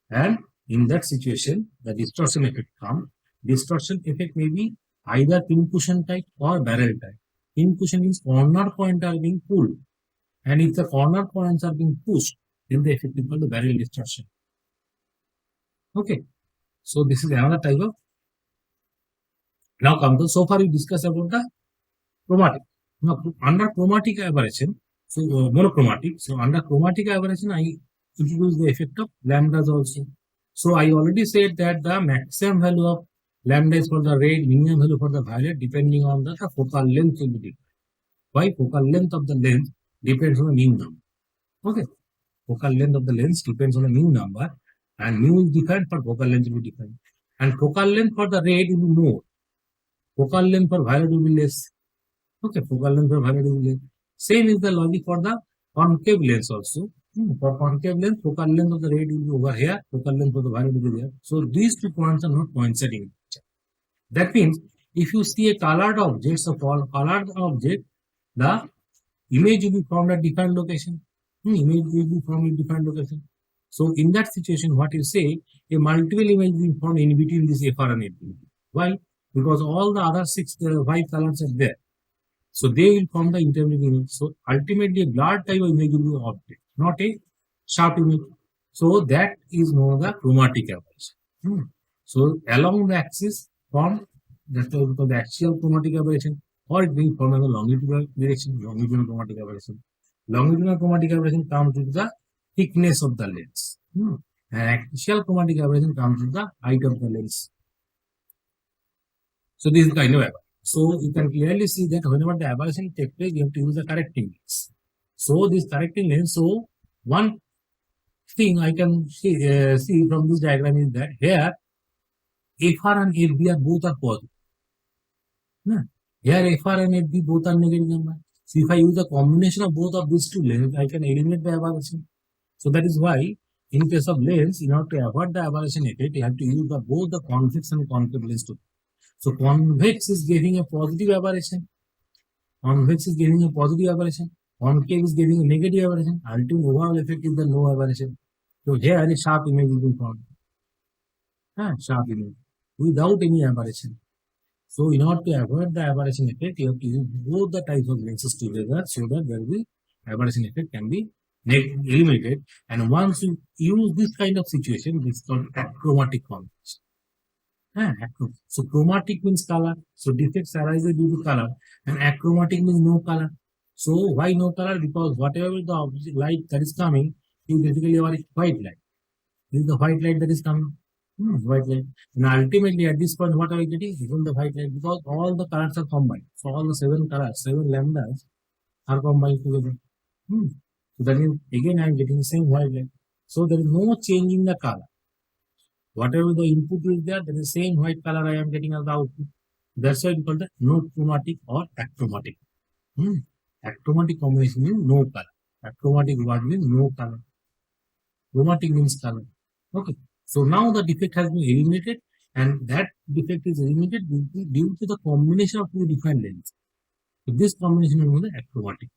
A: And in that situation, the distortion effect comes. Distortion effect may be either pincushion type or barrel type. Pincushion means corner points are being pulled. And if the corner points are being pushed, then the effect is called the barrel distortion. Okay. So this is another type of. Now come to, so far we discussed about the chromatic. Now under chromatic aberration, so monochromatic. So under chromatic aberration, I introduce the effect of lambdas also. So I already said that the maximum value of lambda is for the red, minimum value for the violet, depending on the focal length will be different. Why? Focal length of the lens depends on the mean number. Okay. Focal length of the lens depends on the mean number, and mu is different, but focal length will be different. And focal length for the red will be more. Focal length for violet will be less. Okay, focal length for violet will be less. Same is the logic for the concave lens also. For concave lens, focal length of the red will be over here, focal length of the violet will be there. So these two points are not coinciding with each other. That means if you see a colored object, so for colored object, the image will be from a different location. Image will be from a different location. So in that situation, what you say, a multiple image will be formed in between this FR and FB. Why? Because all the other 5 colors are there. So they will form the intermediate image. So ultimately a blurred type of image will be object, not a sharp image. So that is known as the chromatic aberration. So along the axis form, that's why we call the axial chromatic aberration, or it will form in the longitudinal direction, longitudinal chromatic aberration. Longitudinal chromatic aberration comes with the thickness of the lens. And axial chromatic aberration comes with the height of the lens. So this is kind of aberration. So you can clearly see that whenever the aberration takes place, you have to use the correcting lens. So this correcting lens, so one thing I can see from this diagram is that here FR and FB are both are positive. Here FR and FB both are negative number. So if I use the combination of both of these two lenses, I can eliminate the aberration. So that is why in case of lens, in order to avoid the aberration effect, you have to use both the convex and concave lens together. So convex is giving a positive aberration. Convex is giving a positive aberration. Concave is giving a negative aberration. Ultimate overall effect is the no aberration. So here a sharp image will be formed. Sharp image without any aberration. So in order to avoid the aberration effect, you have to use both the types of lenses together so that there will be aberration effect can be eliminated. And once you use this kind of situation, this is called achromatic combination. So chromatic means color. So defects arise due to color, and achromatic means no color. So why no color? Because whatever the object light that is coming is basically our white light. This is the white light that is coming. White light. And ultimately at this point, what are we getting? Even the white light, because all the colors are combined. So all the 7 colors, 7 lambdas are combined together. So that means again I am getting the same white line. So there is no change in the color. Whatever the input is there, there is the same white color I am getting as the output. That's why we call it no chromatic or achromatic. Achromatic combination means no color. Achromatic word means no color. Chromatic means color. Okay. So now the defect has been eliminated, and that defect is eliminated due to the combination of two different lengths. So this combination is known as achromatic.